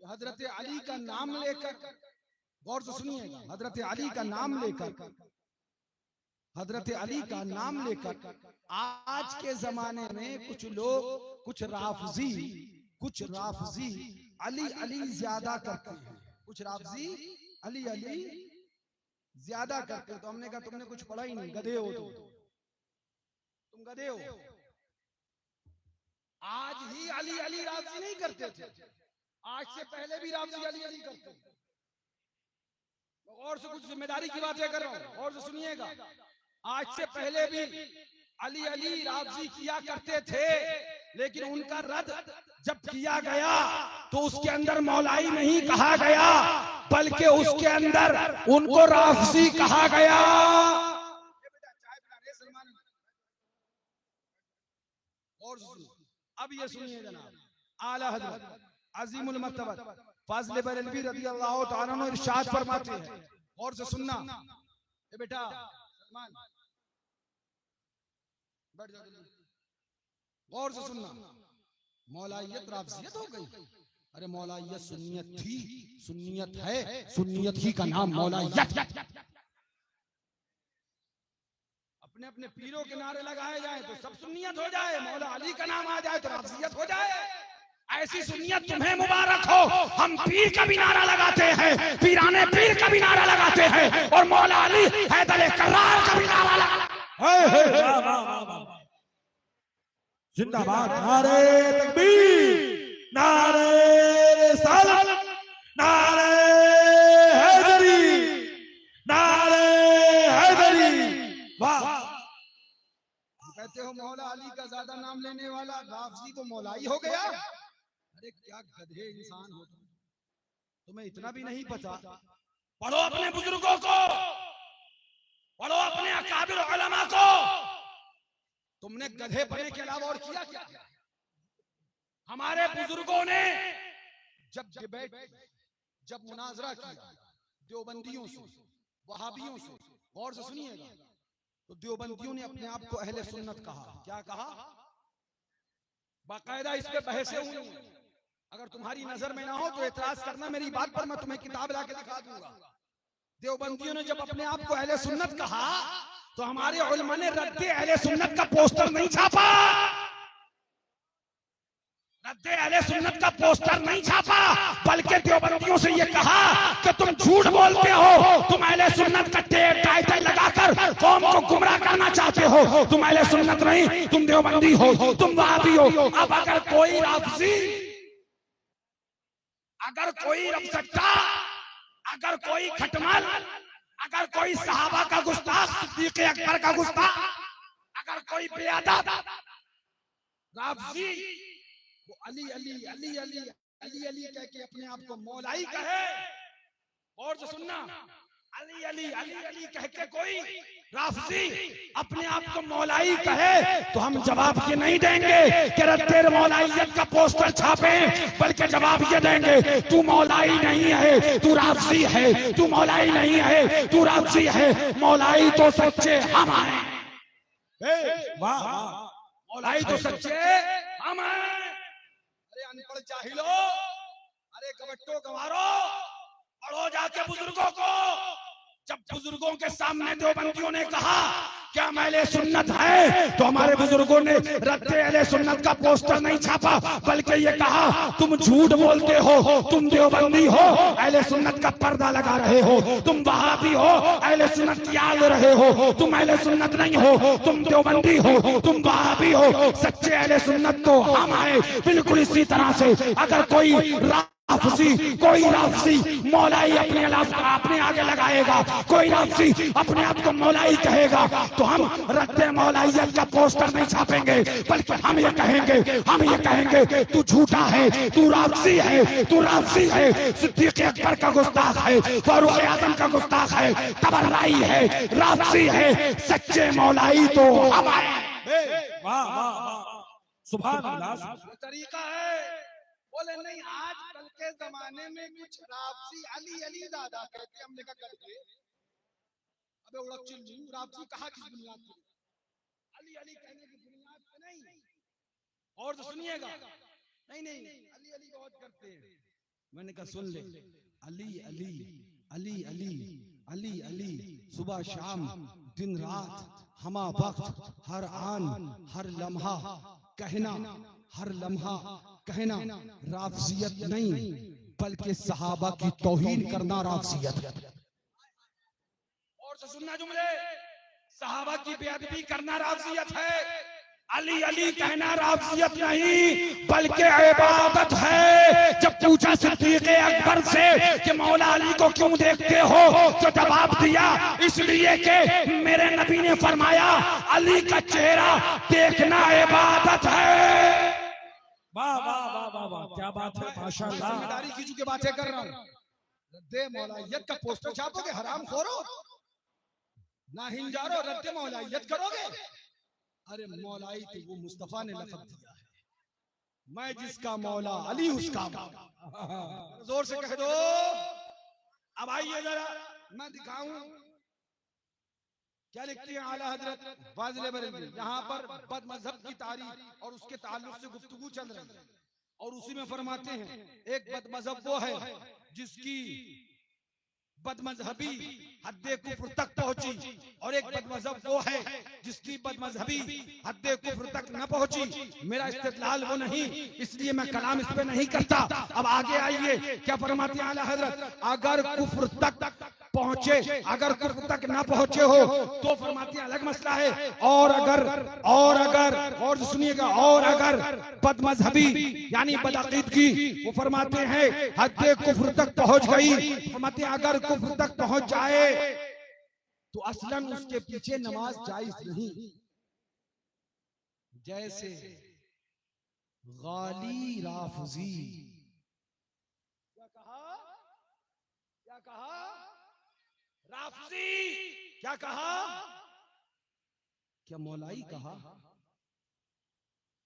कि हजरत अली का नाम लेकर, गौर से सुनिएगा, हजरत अली का नाम लेकर, हजरत अली का नाम लेकर आज के जमाने में कुछ लोग, कुछ राफजी अली अली ज्यादा करते हैं, कुछ राफजी अली अली ज्यादा करते हैं। तो हमने कहा तुमने कुछ पढ़ा ही नहीं, गधे हो तुम गधे हो। आज ही अली अली राफजी नहीं करते थे, आज से पहले भी राफजी अली अली करते थे। और से कुछ जिम्मेदारी की बातें कर रहा हूं, और से सुनिएगा, आज से पहले भी अली अली राफजी किया करते थे, लेकिन उनका रद्द जब किया गया तो उसके अंदर मौलाई नहीं कहा गया बल्कि उसके अंदर उनको राफजी कहा गया। और अब ये सुनिए जनाब, आला हज़रत अजीमुल मर्तबत फाज़िल बरेलवी रज़ी अल्लाह तआला अन्हु इरशाद फरमाते हैं, और से सुनना, ए बेटा सलमान बैठ जा, गौर से सुनना, मौलाइयत राफजियत हो गई। अरे मौलाइयत सुन्नियत थी, सुन्नियत है, सुन्नियत ही का नाम मौलाइयत। अपने अपने पीरों के नारे लगाए जाए तो सब सुन्नियत हो जाए, मौला अली का नाम आ जाए तो राफजियत हो जाए। ऐसी सुन्नियत तुम्हें मुबारक हो। हम पीर का भी नारा लगाते हैं, पीराने पीर का भी नारा लगाते हैं, और मौला अली हैदर कर्रार का भी नारा लगाते। जिंदाबाद, नारे तकबीर, नारे रिसालत, नारे हैदरी, नारे हैदरी। वाह। कहते हो मौला अली का ज्यादा नाम लेने वाला राफजी तो मौलाई हो गया। अरे क्या गधे इंसान हो तुम, तुम्हें इतना भी नहीं पता। पढ़ो अपने बुजुर्गों को, पढ़ो अपने अकाबिर उलमा को। तुमने गधे पढ़ने के अलावा और किया क्या? हमारे बुजुर्गों ने जब डिबेट, जब मुनाजरा किया देवबंदियों से, वहाबियों से, गौर से सुनिएगा, तो देवबंदियों ने अपने आप को अहले सुन्नत कहा। क्या कहा? बाकायदा इस पे बहसें हुई। अगर तुम्हारी नजर में ना हो तो एतराज करना मेरी बात पर, मैं तुम्हें किताब लाके दिखा दूंगा। देवबंदियों ने जब अपने आप को अहले सुन्नत कहा तो हमारे उलमा ने रद्दे अहले सुन्नत का पोस्टर नहीं छापा, रद्दे अहले सुन्नत का पोस्टर नहीं छापा, बल्कि देवबंदियों से ये कहा कि तुम झूठ बोलते हो, तुम अहले सुन्नत का टाइटल लगाकर कौम को गुमराह करना चाहते हो। तुम अहले सुन्नत नहीं, तुम देवबंदी हो, तुम वहाबी हो। अब अगर कोई राफजी, अगर कोई रफसट्टा, अगर कोई खटमल, अगर कोई सहाबा का गुस्ताख, सिद्दीक़ अकबर का गुस्ताख, अगर कोई बेअदब राफजी वो अली अली अली अली अली अली कह के अपने आप को मौलाई कहे, और जो सुनना, अली अली अली अली कह के कोई राफजी अपने आप को मौलाई कहे तो हम जवाब ये नहीं देंगे कि रद्दे मौलाइयत का पोस्टर छापे, बल्कि जवाब ये देंगे तू मौलाई नहीं है, तू राफजी है, तू मौलाई नहीं है, तू राफजी है। मौलाई तो सच्चे हम हैं। वाह, मौलाई तो सच्चे हम हैं। अरे अनपढ़ जाहिलो, अरे कबट्टो गवारो, पढ़ो जाके बुजुर्गों को। जब बुजुर्गों के सामने देवबंदियों ने कहा क्या अहले सुन्नत है? तो हमारे बुजुर्गों ने रद्दे अहले सुन्नत का पोस्टर नहीं छापा, बल्कि ये कहा तुम झूठ बोलते हो, तुम देवबंदी हो, अहले सुन्नत का पर्दा लगा रहे हो, तुम वहाबी हो, अहले सुन्नत की आड़ रहे हो, तुम अहले सुन्नत नहीं हो, तुम देवबंदी हो, तुम वहाबी हो। सच्चे अहले सुन्नत तो हम आए। बिल्कुल इसी तरह से अगर कोई कोई राफसी मौलाई अपने आगे लगाएगा, कोई राफसी अपने आप को मौलाई कहेगा, तो हम रद्दे मौलाइयत का पोस्टर नहीं छापेंगे, बल्कि हम ये कहेंगे तू झूठा है, तू राफसी है, तू राफसी है, सिद्दीक अकबर का गुस्ताख है, फारूक आजम का गुस्ताख है, तबर्राई है, राफसी है। सच्चे मौलाई तो हम आए। वाह वाह वाह, सुभान अल्लाह। तरीका है। बोले नहीं, आजकल के जमाने में कुछ राफसी अली अली दादा कहते, हमने कहा करके अबे उड़क चिल्लू, राफसी कहा किस बुनियाद पे? अली अली कहने की बुनियाद पे नहीं। और तो सुनिएगा, नहीं अली अली बहुत करते हैं। मैंने कहा सुन ले, अली अली अली अली अली अली, सुबह शाम दिन रात, हमा वक्त, हर आन हर लम्हा कहना, हर लम्हा कहना राफजियत नहीं, बल्कि सहाबा की तौहीन करना राफजियत है। और से सुनना जुमले, सहाबा की बेअदबी करना राफजियत है। अली अली कहना राफजियत नहीं, बल्कि इबादत है। जब पूछा सिद्दीक अकबर से कि मौला अली को क्यों देखते हो, तो जवाब दिया इसलिए कि मेरे नबी ने फरमाया अली का चेहरा देखना इबादत है। वाह वाह वाह वाह वाह, क्या बात है, माशाअल्लाह। जिम्मेदारी की चुके बातें कर रहा हूँ। रद्दे मौलाइयत का पोस्टर छापोगे, हराम खोरो, ना हिंजारो, रद्दे मौलाइयत करोगे। अरे मौलाई तो वो मुस्तफा ने लक़ब दिया है, मैं जिसका मौला अली उसका मौला। जोर से कह दो। अब आइए जरा मैं दिखाऊं क्या लिखती है आला हजरत फाजिल बरेलवी। यहाँ पर बद मजहब की तारीफ और उसके ताल्लुक से गुफ्तगू चल रही है, और उसी में फरमाते हैं एक बद मजहब वो है जिसकी बदमजहबी हद्दे कुफ्र तक पहुंची, और एक बदमजहब वो है जिसकी बदमजहबी हद्दे कुफ्र तक न पहुंची। मेरा इस्तेदलाल वो नहीं, इसलिए मैं कलाम इस पे नहीं करता। अब आगे आइए क्या फरमाते हैं आला हजरत, अगर कुफ्र तक पहुंचे, अगर कुफ्र तक ना पहुंचे हो तो फरमाते हैं अलग मसला है, और अगर और सुनिएगा, और अगर बदमजहबी यानी बदअकीदगी वो फरमाते हैं हद्दे कुफ्र तक पहुंच गई, फरमाते हैं अगर कुफ्र तक पहुंच जाए तो असलन उसके पीछे नमाज जायज नहीं। जैसे गाली राफजी, क्या कहा राफजी, क्या कहा, क्या मौलाई कहा,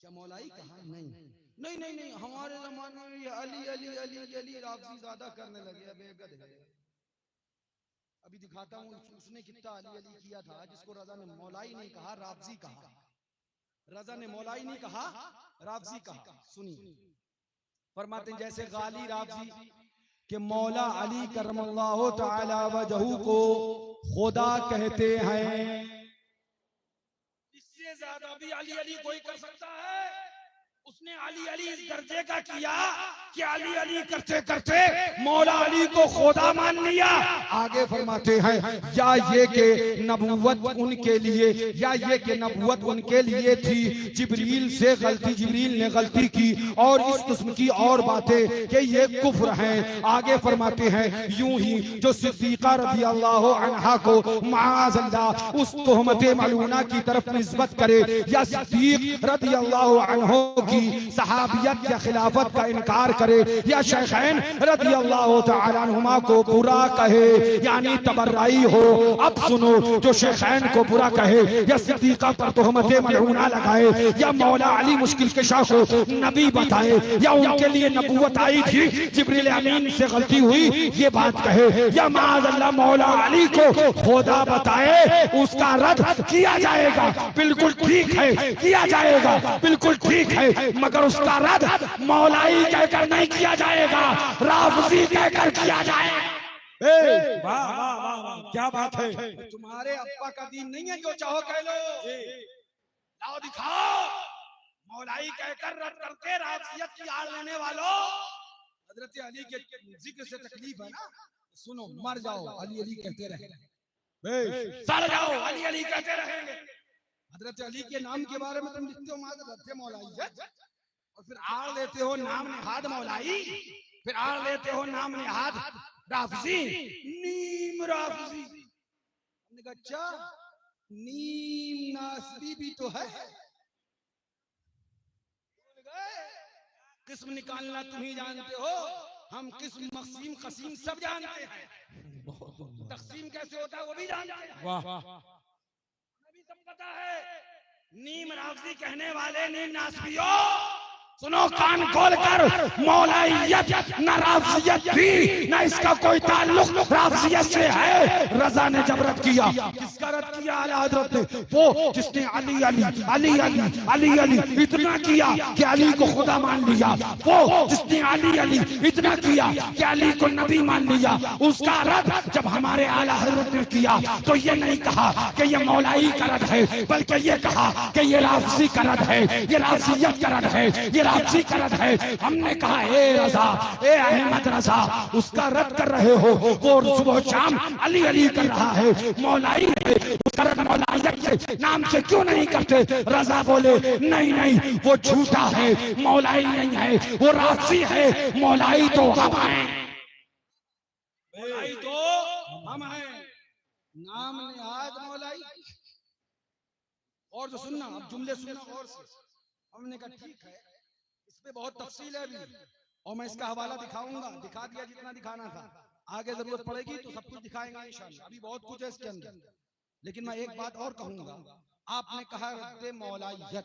क्या मौलाई कहा? नहीं, हमारे जमाने में ये अली अली अली अली राफजी ज्यादा करने लगे। बेगद है, अभी दिखाता हूँ उसने कितना अली अली किया था, जिसको रजा ने मौलाई नहीं कहा, राफजी कहा। रजा ने मौलाई नहीं कहा, राफजी कहा। सुनिए फरमाते हैं जैसे गाली राफजी कि मौला अली करमल्लाहु तआला वजहू को खुदा कहते हैं, इससे ज्यादा भी अली अली कोई कर सकता है? उसने अली अली इस दर्जे का किया कि अली अली करते करते मौला अली को खुदा मान लिया। आगे फरमाते हैं या ये कि नबूवत उनके लिए, या ये कि नबूवत उनके लिए थी, जिब्रील से गलती, जिब्रील ने गलती की, और इस किस्म की और बातें कि ये कुफ्र हैं। आगे फरमाते हैं यूं ही जो सिद्दीका रज़ी अल्लाह अन्हा को माअज़ल्लाह उस तोहमत मलूना की तरफ निस्बत करे, या सिद्दीक रज़ी अल्लाह अन्हु की सहाबियत या खिलाफत का इनकार करे, या शेखैन रज़ी अल्लाह तआला अन्हुमा को बुरा कहे, यानी तबर्राई हो। अब सुनो, जो शेखैन को बुरा कहे या सिद्दीका पर तोहमत मलऊना लगाए, या मौला अली मुश्किल कुशा को नबी बताए, या उनके लिए नबूवत आई थी, जिब्रील अमीन से गलती हुई, ये बात कहे, या माअज़ल्लाह मौला अली को खुदा बताए, उसका रद्द किया जाएगा। बिल्कुल ठीक है, किया जाएगा, बिल्कुल ठीक है, मगर उसका रद्द मौलाई कहकर नहीं किया जाएगा, राफजी कहकर किया जाएगा। ए, वाह वाह वाह वाह, क्या बात है। तुम्हारे अब्बा का दीन नहीं है, जो चाहो कह लो। लाओ दिखाओ। मौलाई कहकर रट करके राफियत की आड़ लेने वालों, हजरत अली के जिक्र से तकलीफ है ना, सुनो, मर जाओ अली अली कहते रहे, सड़ जाओ अली अली कहते रहेंगे। हजरत अली के नाम के बारे में तुम लिखते हो रद्दे मौलाइयत, और फिर आड़ लेते हो नाम नेहाद मौलाई, फिर आड़ लेते हो नाम नेहाद राफजी, नीम राफजी। हमने कहा अच्छा, नीम नासरी भी तो है। किस्म निकालना तुम ही जानते हो, हम किस्म मकसीम कसीम सब जानते हैं। तकसीम कैसे होता है वो भी जानते हैं, वाह हमें भी सब पता है। नीम राफजी कहने वाले नीम नासरियो, सुनो कान खोल कर, मौलाइयत न राफजियत थी, न इसका कोई ताल्लुक राफजियत से है। रजा ने जब रद्द किया, किसका रद्द किया? आला हजरत ने, वो जिसने अली अली अली अली अली अली इतना किया कि अली को खुदा मान लिया, वो जिसने अली अली इतना किया कि अली को नबी मान लिया, उसका रद्द जब हमारे आला हजरत ने किया तो ये नहीं कहा कि ये मौलाई का रद्द है, बल्कि ये कहा कि ये राफजी का रद्द है, ये राफजियत का रद्द है, ये राफजी का रद्द है। हमने कहा ए रजा, ए अहमद रजा, उसका रद्द कर रहे हो, वो सुबह शाम अली अली कर रहा है, मौलाई है, उसका रद्द मौलाइयत के नाम से क्यों नहीं करते? रजा बोले नहीं नहीं, वो झूठा है, मौलाई नहीं है, वो राफजी है, मौलाई तो हम हैं, मौलाई तो हम हैं। नाम नेहाद मौलाई। और जो सुनना, अब जुमले सुनना और से। हमने कहा ठीक है, इसमें बहुत तफसील है अभी, और मैं इसका हवाला दिखाऊंगा, दिखा दिया जितना दिखाना था, आगे जरूरत पड़ेगी तो सब कुछ दिखाएंगे इंशाअल्लाह। अभी बहुत कुछ है इसके अंदर, लेकिन मैं एक बात और कहूंगा। आपने कहा रद्दे मौलाइयत,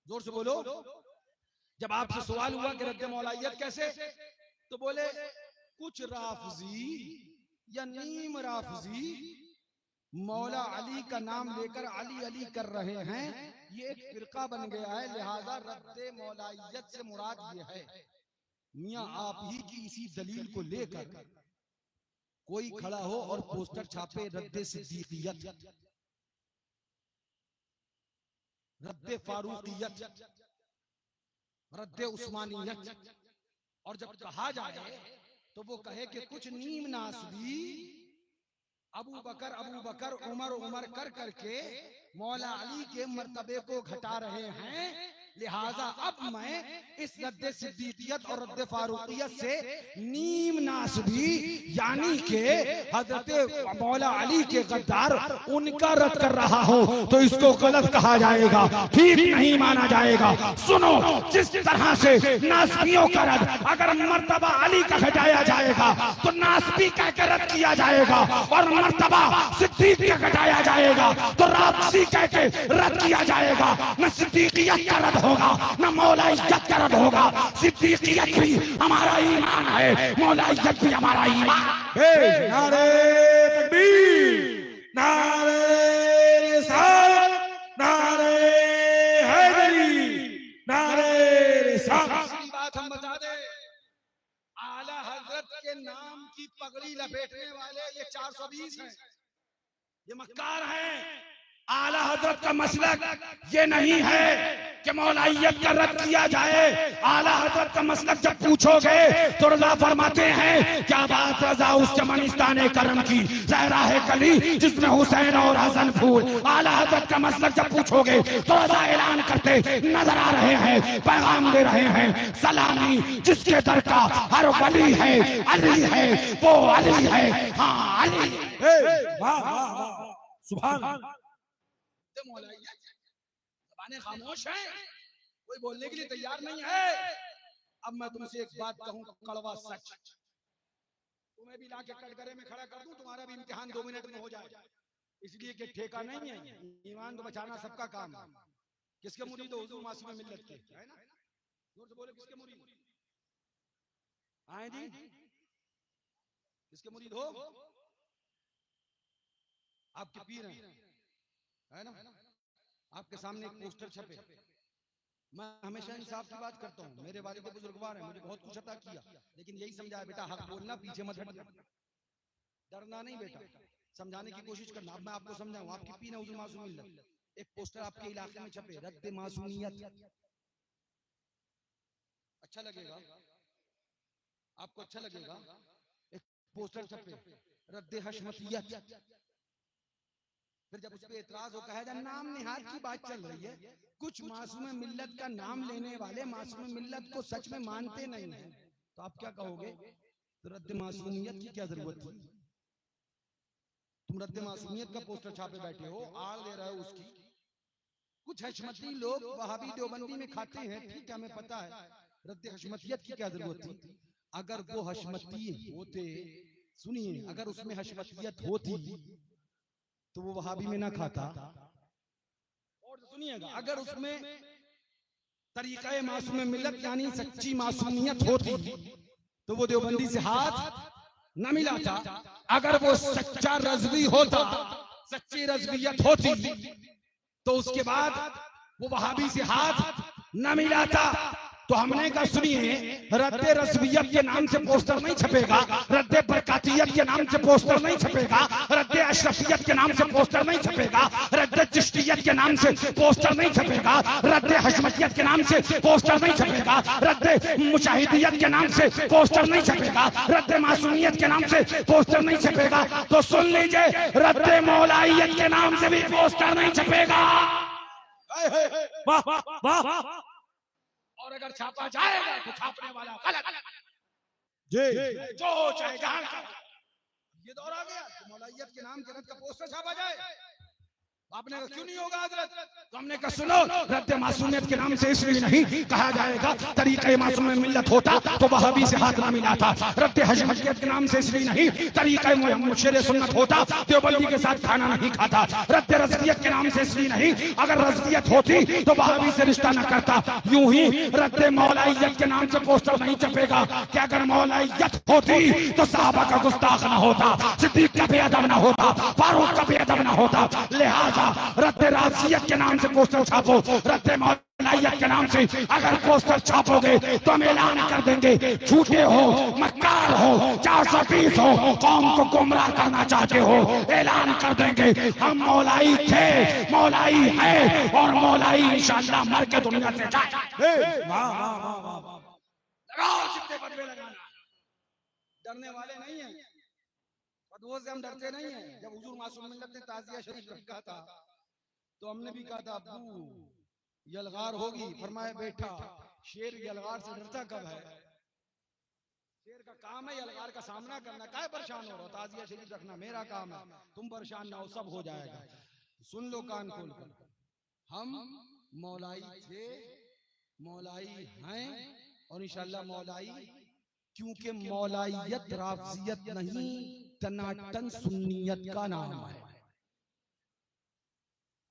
जोर से बोलो। जब आपसे सवाल हुआ कि रद्दे मौलाइयत कैसे, तो बोले कुछ राफजी या नीम राफजी मौला अली का नाम लेकर अली अली कर रहे हैं, ये एक फिरका बन गया है, लिहाजा रद्दे मौलाइयत से मुराद ये है। मियां आप ही की इसी दलील को लेकर कोई खड़ा हो और पोस्टर छापे रद्दे सिद्दीकियत, रद्दे फारूकियत, रद्दे उस्मानियत, और जब कहा जाए तो वो कहे कि कुछ नीम नासबी अबू बकर उमर उमर कर करके मौला अली के मर्तबे को घटा रहे हैं, लिहाजा अब मैं इस रद्दे सिद्दीकियत और रद्दे फारूकियत से नीम नासबी यानी के हजरत मौला अली के गद्दार उनका रद्द कर रहा हूं, तो इसको गलत कहा जाएगा, ठीक नहीं माना जाएगा। सुनो, जिस तरह से नासबियों का रद्द अगर मर्तबा अली का घटाया जाएगा तो नासबी कह के रद्द किया जाएगा, और मर्तबा सिद्दीक का घटाया जाएगा तो राफसी कह के रद्द किया जाएगा। न सिद्दीकियत का रद्द होगा, न मौलाइयत का रद्द होगा। सिद्दीकियत भी हमारा ईमान है, मौलाइयत भी हमारा ईमान। नारे तकबीर, नारे रिसालत, नारे हैदरी, नारे रिसालत। दूसरी बात हम बता दे, आला हजरत के नाम की पगड़ी लपेटने वाले ये 420 हैं, ये मक्कार हैं। आला हजरत का मसलक ये नहीं है कि मौलाइयत का रद्द किया जाए। आला हजरत का मसलक जब पूछोगे तो रजा फरमाते हैं, क्या बात रजा उस चमनिस्तान करम की, जहरा है कली जिसमें हुसैन और हसन फूल। आला हजरत का मसलक जब पूछोगे तो रजा ऐलान करते नजर आ रहे हैं, पैगाम दे रहे हैं, सलामी जिसके दर का हर वली है, अली है, वो अली है, हाँ अली। वाह वाह वाह, सुभान अल्लाह। ज़बानें खामोश हैं, कोई बोलने के लिए तैयार नहीं है। अब मैं तुमसे एक बात कहूं, कड़वा सच, तुम्हें भी लाके कटघरे में खड़ा कर दूं, तुम्हारा भी इम्तिहान 2 मिनट में हो जाए, इसलिए कि ठेका नहीं है, ईमान तो बचाना सबका काम है। किसके मुरीद हो? हुजूर मासूम मिल्लत के, है ना? जोर से बोले, किसके मुरीद? आए जी, किसके मुरीद हो? आपके पीर हैं, है ना? आपके सामने एक पोस्टर छपे, मैं हमेशा इंसाफ की बात करता हूँ। मेरे वालिद बुजुर्गवार हैं, मुझे बहुत कुछ अता किया, लेकिन यही समझाया बेटा हक बोलना, पीछे मत हटना, डरना नहीं बेटा, समझाने की कोशिश करना। अब मैं आपको समझाऊं, आपकी पीन हुजूर मासूम मिल्लत, एक पोस्टर आपके इलाके में छपे, रद्द मासूमियत, अच्छा लगेगा आपको, अच्छा लगेगा। एक पोस्टर छपे रद्द हशमतियत, फिर जब उस पे एतराज हो, कहा जाए नाम निहाद की बात चल रही है, कुछ मासूम मिल्लत का नाम लेने वाले मासूम मिल्लत को सच में मानते नहीं हैं, तो आप क्या कहोगे? तो रद्द मासूमियत की क्या जरूरत थी? तुम रद्द मासूमियत का पोस्टर छापे बैठे हो, आड़ दे रहे हो उसकी। कुछ हशमती लोग वहाबी देवबंदी में खाते हैं, ठीक है, हमें पता है, रद्द हशमतियत की क्या जरूरत थी? अगर वो हशमती होते, सुनिए, अगर उसमें हशमतियत होती तो वो वहाबी में ना खाता। और सुनिएगा, अगर उसमें तरीक़े मासूम मिल्लत यानी सच्ची मासूमियत होती तो वो देवबंदी से हाथ न मिलाता। अगर वो सच्चा रज़वी होता, सच्ची रज़वियत होती, तो उसके बाद वो वहाबी से हाथ न मिलाता। तो हमने कहा सुनिए, रद्द रज़वियत के नाम से पोस्टर नहीं छपेगा, रद्द बरकातियत के नाम से पोस्टर नहीं छपेगा, रद्द अशरफियत के नाम से पोस्टर नहीं छपेगा, रद्द चिश्तियत के नाम से पोस्टर नहीं छपेगा, रद्द हशमतियत के नाम से पोस्टर नहीं छपेगा, रद्द मुशाहिदियत के नाम से पोस्टर नहीं छपेगा, रद्द मासूमियत के नाम से पोस्टर नहीं छपेगा। तो सुन लीजिए, रद्द मौलाइयत के नाम से भी पोस्टर नहीं छपेगा। वाह वाह वाह। और अगर छापा जाएगा तो छापने वाला गलत, जो चाहे जहां का। ये दौर आ गया तो मौलाइयत के नाम के रद्द का पोस्टर छापा जाए। आपने कहा क्यों नहीं होगा हजरत? तो हमने कहा सुनो, रद्द मासूमियत के नाम से इसलिए नहीं कहा जाएगा, तरीक़े मासूम मिल्लत होता तो वहाबी से हाथ ना मिलाता। रद्द हशमतियत के नाम से इसलिए नहीं, तरीक़े मुशर्रे सुन्नत होता देवबंदी के साथ खाना नहीं खाता। रद्द रज़वियत के नाम से इसलिए नहीं, अगर रज़वियत होती तो वहाबी से रिश्ता न करता। यूं ही रद्द मौलाइयत के नाम से पोस्टर नहीं छपेगा कि अगर मौलाइयत होती तो सहाबा का गुस्ताख ना होता, सिद्दीक का बेअदब ना होता, फारूक का बेअदब ना होता। लिहाजा रद्द राज़ियत के नाम से पोस्टर छापो, रद्द मौलाइयत के नाम से अगर पोस्टर छापोगे तो हम ऐलान कर देंगे, झूठे हो, मक्कार हो, 420 हो, कौम को गुमराह करना चाहते हो, ऐलान कर देंगे हम मौलाई थे, मौलाई है और मौलाई इंशाअल्लाह मर के दुनिया से जाए। वाह वाह वाह वाह। लगाओ जितने बदले लगाना, डरने वाले नहीं है, बदबू से हम डरते नहीं है। जब हुजूर मासूम मिल्लत ने ताज़िया शरीफ रखा था तो हमने भी कहा था अब्बू यलगार होगी, फरमाया बेटा शेर यलगार से डरता कब है? शेर का काम है यलगार का सामना करना, काहे परेशान हो रहा हो? ताज़िया शरीफ रखना मेरा काम है, तुम परेशान ना हो, सब हो जाएगा। सुन लो कान खोल कर, हम मौलाई थे, मौलाई हैं और इंशाअल्लाह मौलाई, क्योंकि मौलाइयत राफ़ज़ियत नहीं, तनातन सुन्नियत का नाम है।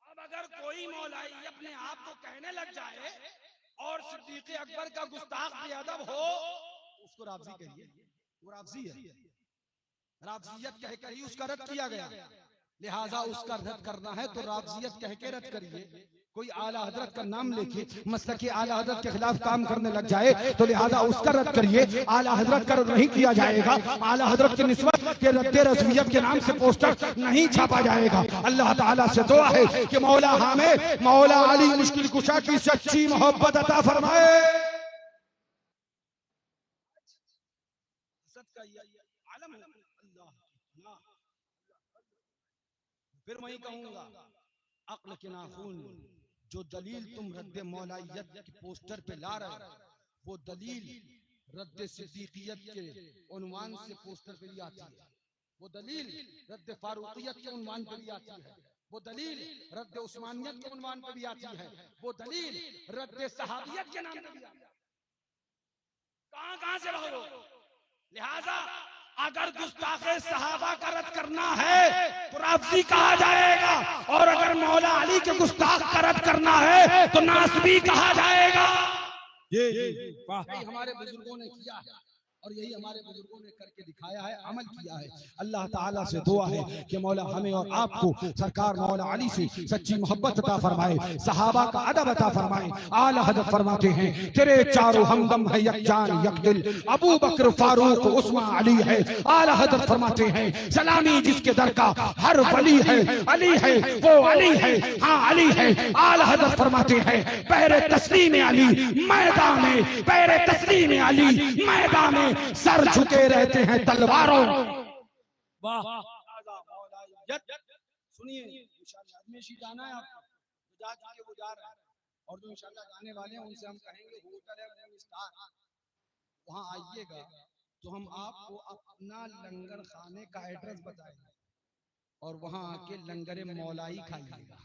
अब अगर कोई मौलाई अपने आप को कहने लग जाए और सिद्दीक़ अकबर का गुस्ताख बेअदब हो, उसको राफ़ज़ी कहिए, वो राफ़ज़ी है, राफ़ज़ियत कह कर ही उसका रद्द किया गया। लिहाजा उसका रद्द करना है तो राफ़ज़ियत कह के रद्द करिए। कोई आला हजरत का नाम लेके मसलक आला हजरत के खिलाफ काम करने लग जाए तो लिहाजा उसका रद्द करिए, आला हजरत का नहीं किया जाएगा। आला हजरत की निस्बत के रद्द रज़वियत के नाम से पोस्टर नहीं छापा जाएगा। अल्लाह ताला से दुआ है कि मौला हमें मौला अली मुश्किल कुशा की सच्ची मोहब्बत अता फरमाए। फिर वही कहूंगा, अक्ल के नाखून, जो दलील तुम रद्द मौलाइयत के पोस्टर पे ला रहे हो, वो दलील रद्द सिद्दीकियत के उन्वान से पोस्टर पे भी आती है, वो दलील रद्द फारूकियत के उन्वान पे भी आती है, वो दलील रद्द उस्मानियत के उन्वान पे भी आती है, वो दलील रद्द सहाबियत के नाम पे भी आती है। कहां से लाओ? लिहाजा अगर गुस्ताखे सहाबा का रद्द करना है तो राफ़ज़ी कहा जाएगा, और अगर मौला अली के गुस्ताख का रद्द करना है तो नासबी कहा जाएगा। ये हमारे बुजुर्गों ने किया है, और यही हमारे बुजुर्गों ने करके दिखाया है, अमल किया है। अल्लाह ताला से दुआ है कि मौला हमें और आपको सरकार मौला अली से सच्ची मोहब्बत अता फरमाए, सहाबा का अदब अता फरमाए। आला हज़रत फरमाते हैं तेरे चारों हमदम है यकजान यकदिल, अबू बकर फारूक उस्मान अली है। आला हज़रत फरमाते हैं सलामी जिसके दर का हर वली है, अली है वो अली है, हाँ अली है। आला हज़रत फरमाते हैं पैरे तस्लीम अली मैदान में, पैरे तस्लीम अली मैदान में सर झुके रहते हैं तलवारों। वाह सुनिए इंशाअल्लाह हमेशा जाना है आपको, जा चुके वो जा रहे हैं, और जो इंशाअल्लाह जाने वाले हैं उनसे हम कहेंगे होटल है मून स्टार, वहां आइएगा तो हम आपको अपना लंगर खाने का एड्रेस बताएंगे और वहां आके लंगरे मौलाई खाइएगा।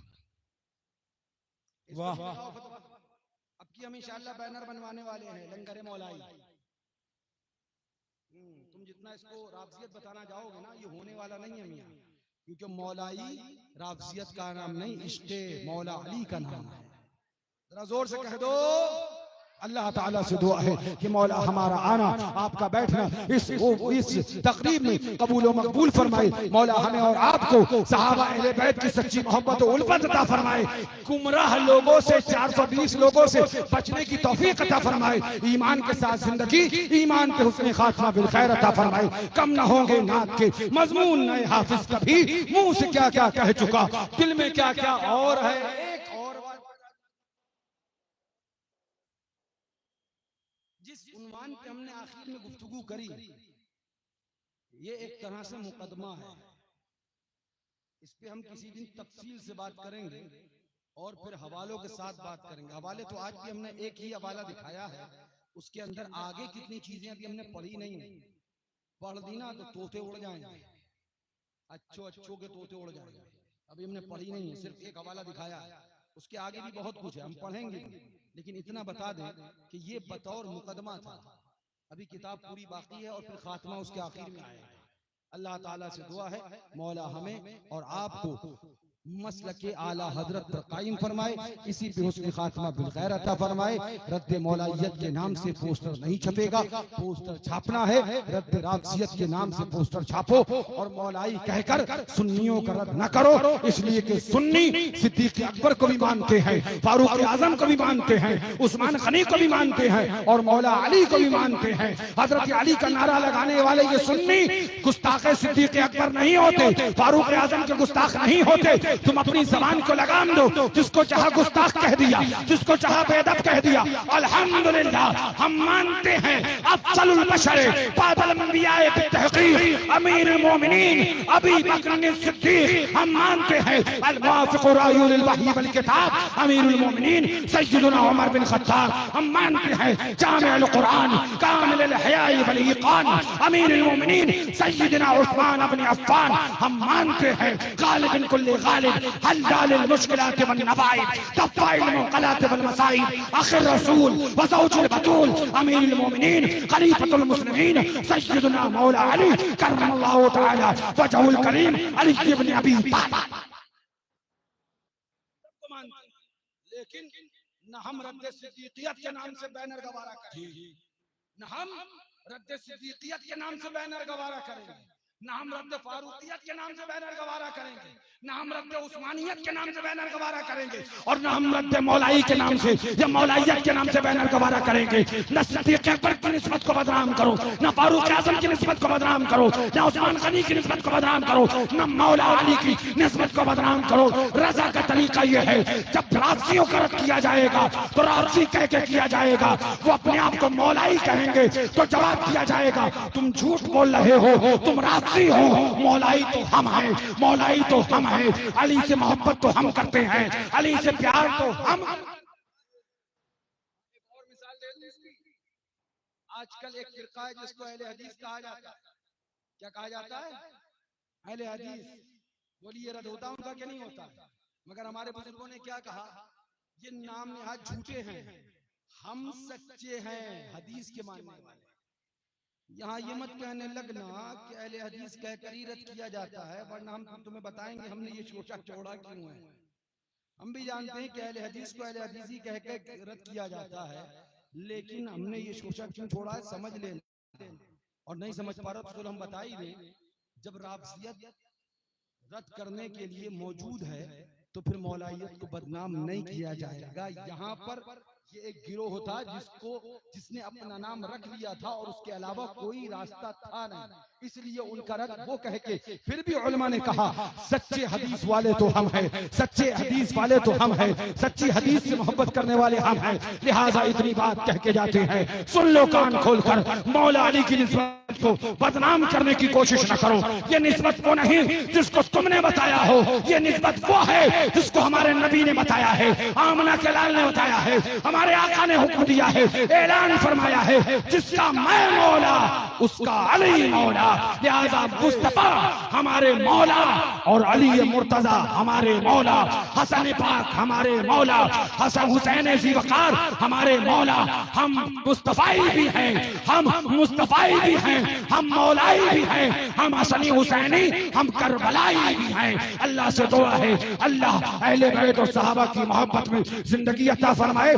वाह अब की हम इंशाअल्लाह बैनर बनवाने वाले हैं लंगरे मौलाई। तुम जितना इसको राफजियत बताना जाओगे ना, ये होने वाला नहीं है मियां, क्योंकि मौलाई राफजियत का नाम नहीं, इश्क़े मौला अली का नाम है। जरा जोर से कह दो। अल्लाह ताला से दुआ है कि मौला हमारा आना, आपका बैठना इस तकरीब में कबूल व मकबूल फरमाए। मौला हमें और आपको सहाबा अहले बैत की सच्ची मोहब्बत और उल्फत अता फरमाए। गुमराह लोगों से 420 लोगों से बचने की तौफीक अता फरमाए। ईमान के साथ जिंदगी, ईमान के हुस्न खात्मा बिल खैर अता फरमाए। कम न होंगे नात के मजमून नए हाफिज कभी, मुंह से क्या क्या कह चुका दिल में क्या क्या और है। एक और जिस उन्वान पे हमने आखिर में गुफ्तगू करी, ये एक तरह से मुकदमा है। इस पे हम किसी दिन तफसील से बात करेंगे और फिर हवालों के साथ बात करेंगे। हवाले तो आज भी हमने एक ही हवाला दिखाया है, उसके अंदर आगे कितनी चीजें अभी हमने पढ़ी नहीं है। पढ़ दी ना तो तोते उड़ जाएंगे, अच्छों के तोते उड़ जाएंगे। अभी हमने पढ़ी नहीं है, सिर्फ एक हवाला दिखाया है। उसके आगे भी बहुत कुछ है, हम पढ़ेंगे, लेकिन इतना बता दें कि ये बतौर मुकदमा था। अभी किताब पूरी बाकी है और फिर खात्मा उसके आखिर में आएगा। अल्लाह ताला से दुआ है मौला हमें और आपको मसलके आला हजरत पर कायम फरमाए, इसी पे हुस्न खात्मा बिल खैर अता फरमाए। रद्द मौलाइयत के नाम से पोस्टर नहीं छपेगा, पोस्टर छापना है रद्द राफजियत के नाम से पोस्टर छापो और मौलाई कहकर सुन्नियों का रद्द न करो, इसलिए कि सुन्नी सिद्दीक अकबर को भी मानते हैं, फारूक आजम को भी मानते हैं, उस्मान गनी को भी मानते हैं और मौला अली को भी मानते हैं। हजरत अली का नारा लगाने वाले ये सुन्नी गुस्ताखे सिद्दीक अकबर नहीं होते, फारूक आजम के गुस्ताख नहीं होते। तुम अपनी जबान को लगाम दो, जिसको चाहा गुस्ताख कह दिया, जिसको चाहा बेअदब कह दिया। अल्हम्दुलिल्लाह हम मानते हैं अफजलुल बशर बादल अंबियाए बितहकीक अमीरुल मोमिनीन अबी बकर सिद्दीक, हम मानते हैं अल मुवाफिक रायुल वही वल किताब अमीरुल मोमिनीन सय्यदुना उमर बिन खत्ताब, हम मानते हैं जामिउल कुरान कामिलुल हयाई वल ईकान अमीरुल मोमिनीन सय्यदुना उस्मान इब्न अफ्फान, हम मानते हैं गालिब बिन कुल्ली गालिब हल्लाल मुश्किलात वन नवाइब तफाइल मुनकलात वल मसाइब आखिर रसूल व ज़ौजुल बतूल अमीरुल मोमिनीन खलीफतुल मुस्लिमीन सय्यदुना मौला अली करमल्लाहु तआला वजहुल करीम अली इब्न अबी तालिब। लेकिन न हम रद्द सिद्दीकियत के नाम से बैनर गवारा करेंगे, न हम रद्द सिद्दीकियत के नाम से बैनर गवारा करेंगे, न हम रद्द फारूकियत के नाम से बैनर गवारा करेंगे, न हम रद्द उस्मानियत के नाम से बैनर गवारा करेंगे और न हम रद्द मौलाई के नाम से या मौलाइयत के नाम से बैनर गवारा करेंगे। न सिद्दीक अकबर की निस्बत को बदनाम करो, न फारूक आजम की निस्बत को बदनाम करो, न उस्मान गनी की निस्बत को बदनाम करो, न मौला अली की निस्बत को बदनाम करो। रजा का तरीका यह है, जब राफजियों का रद्द किया जाएगा तो राफजी कह के किया जाएगा, वो अपने आप को मौलाई कहेंगे तो जवाब दिया जाएगा तुम झूठ बोल रहे हो, तुम राफजी हो, मौलाई तो हम हैं, मौलाई तो हम हैं, अली से मोहब्बत तो हम करते हैं, अली से प्यार तो हम। एक और मिसाल दे दूं इसकी। आजकल एक फिरका है जिसको अहले हदीस कहा जाता है। क्या कहा जाता है? अहले हदीस। बोलिए रद्द होता उनका क्या नहीं होता? मगर हमारे बुजुर्गों ने क्या कहा, ये नाम नेहाद झूठे हैं, हम सच्चे हैं हदीस के मानने वाले। यहाँ ये मत कहने लगना कि अहले हदीस कहकर ही रद्द किया जाता है, वरना हम तुम्हें बताएंगे हमने ये सोचा चौड़ा क्यों है। हम भी जानते हैं कि अहले हदीस को अहले हदीस ही कहकर रद्द किया जाता है, लेकिन हमने ये सोचा क्यों छोड़ा है, समझ लेना। और नहीं समझ पा रहा तो हम बता ही दें, जब राफजियत रद्द करने के लिए मौजूद है तो फिर मौलाइयत को बदनाम नहीं किया जाएगा। यहाँ पर ये एक गिरोह था जिसने अपना नाम रख लिया था और उसके अलावा कोई रास्ता था नहीं, इसलिए उनका रद्द वो कह के फिर भी उलमा ने कहा सच्चे हदीस वाले तो हम हैं, सच्चे हदीस वाले तो हम हैं, सच्ची हदीस से मोहब्बत करने वाले हम हैं, लिहाजा इतनी बात कह के जाते हैं, सुन लो कान खोलकर, मौला अली की निस्बत को बदनाम करने की कोशिश न करो। ये निस्बत वो नहीं जिसको तुमने बताया हो, ये निस्बत वो है जिसको हमारे नबी ने बताया है, आमना के लाल ने बताया है, हमारे आका ने हुक्म दिया है, ऐलान फरमाया है, जिसका मैं मौला उसका अली मौला। लिहाजा मुस्तफा हमारे मौला और अली मुर्तजा हमारे मौला, हसन पाक हमारे मौला, हसन हुसैन ज़ीवकार हमारे मौला। हम मुस्तफाई भी हैं, हम मुस्तफाई भी हैं, हम मौलाई भी हैं, हम हसनी हुसैनी, हम करबलाई भी हैं। अल्लाह से दुआ है अल्लाह अहले बैत और सहाबा की मोहब्बत में जिंदगी अता फरमाए।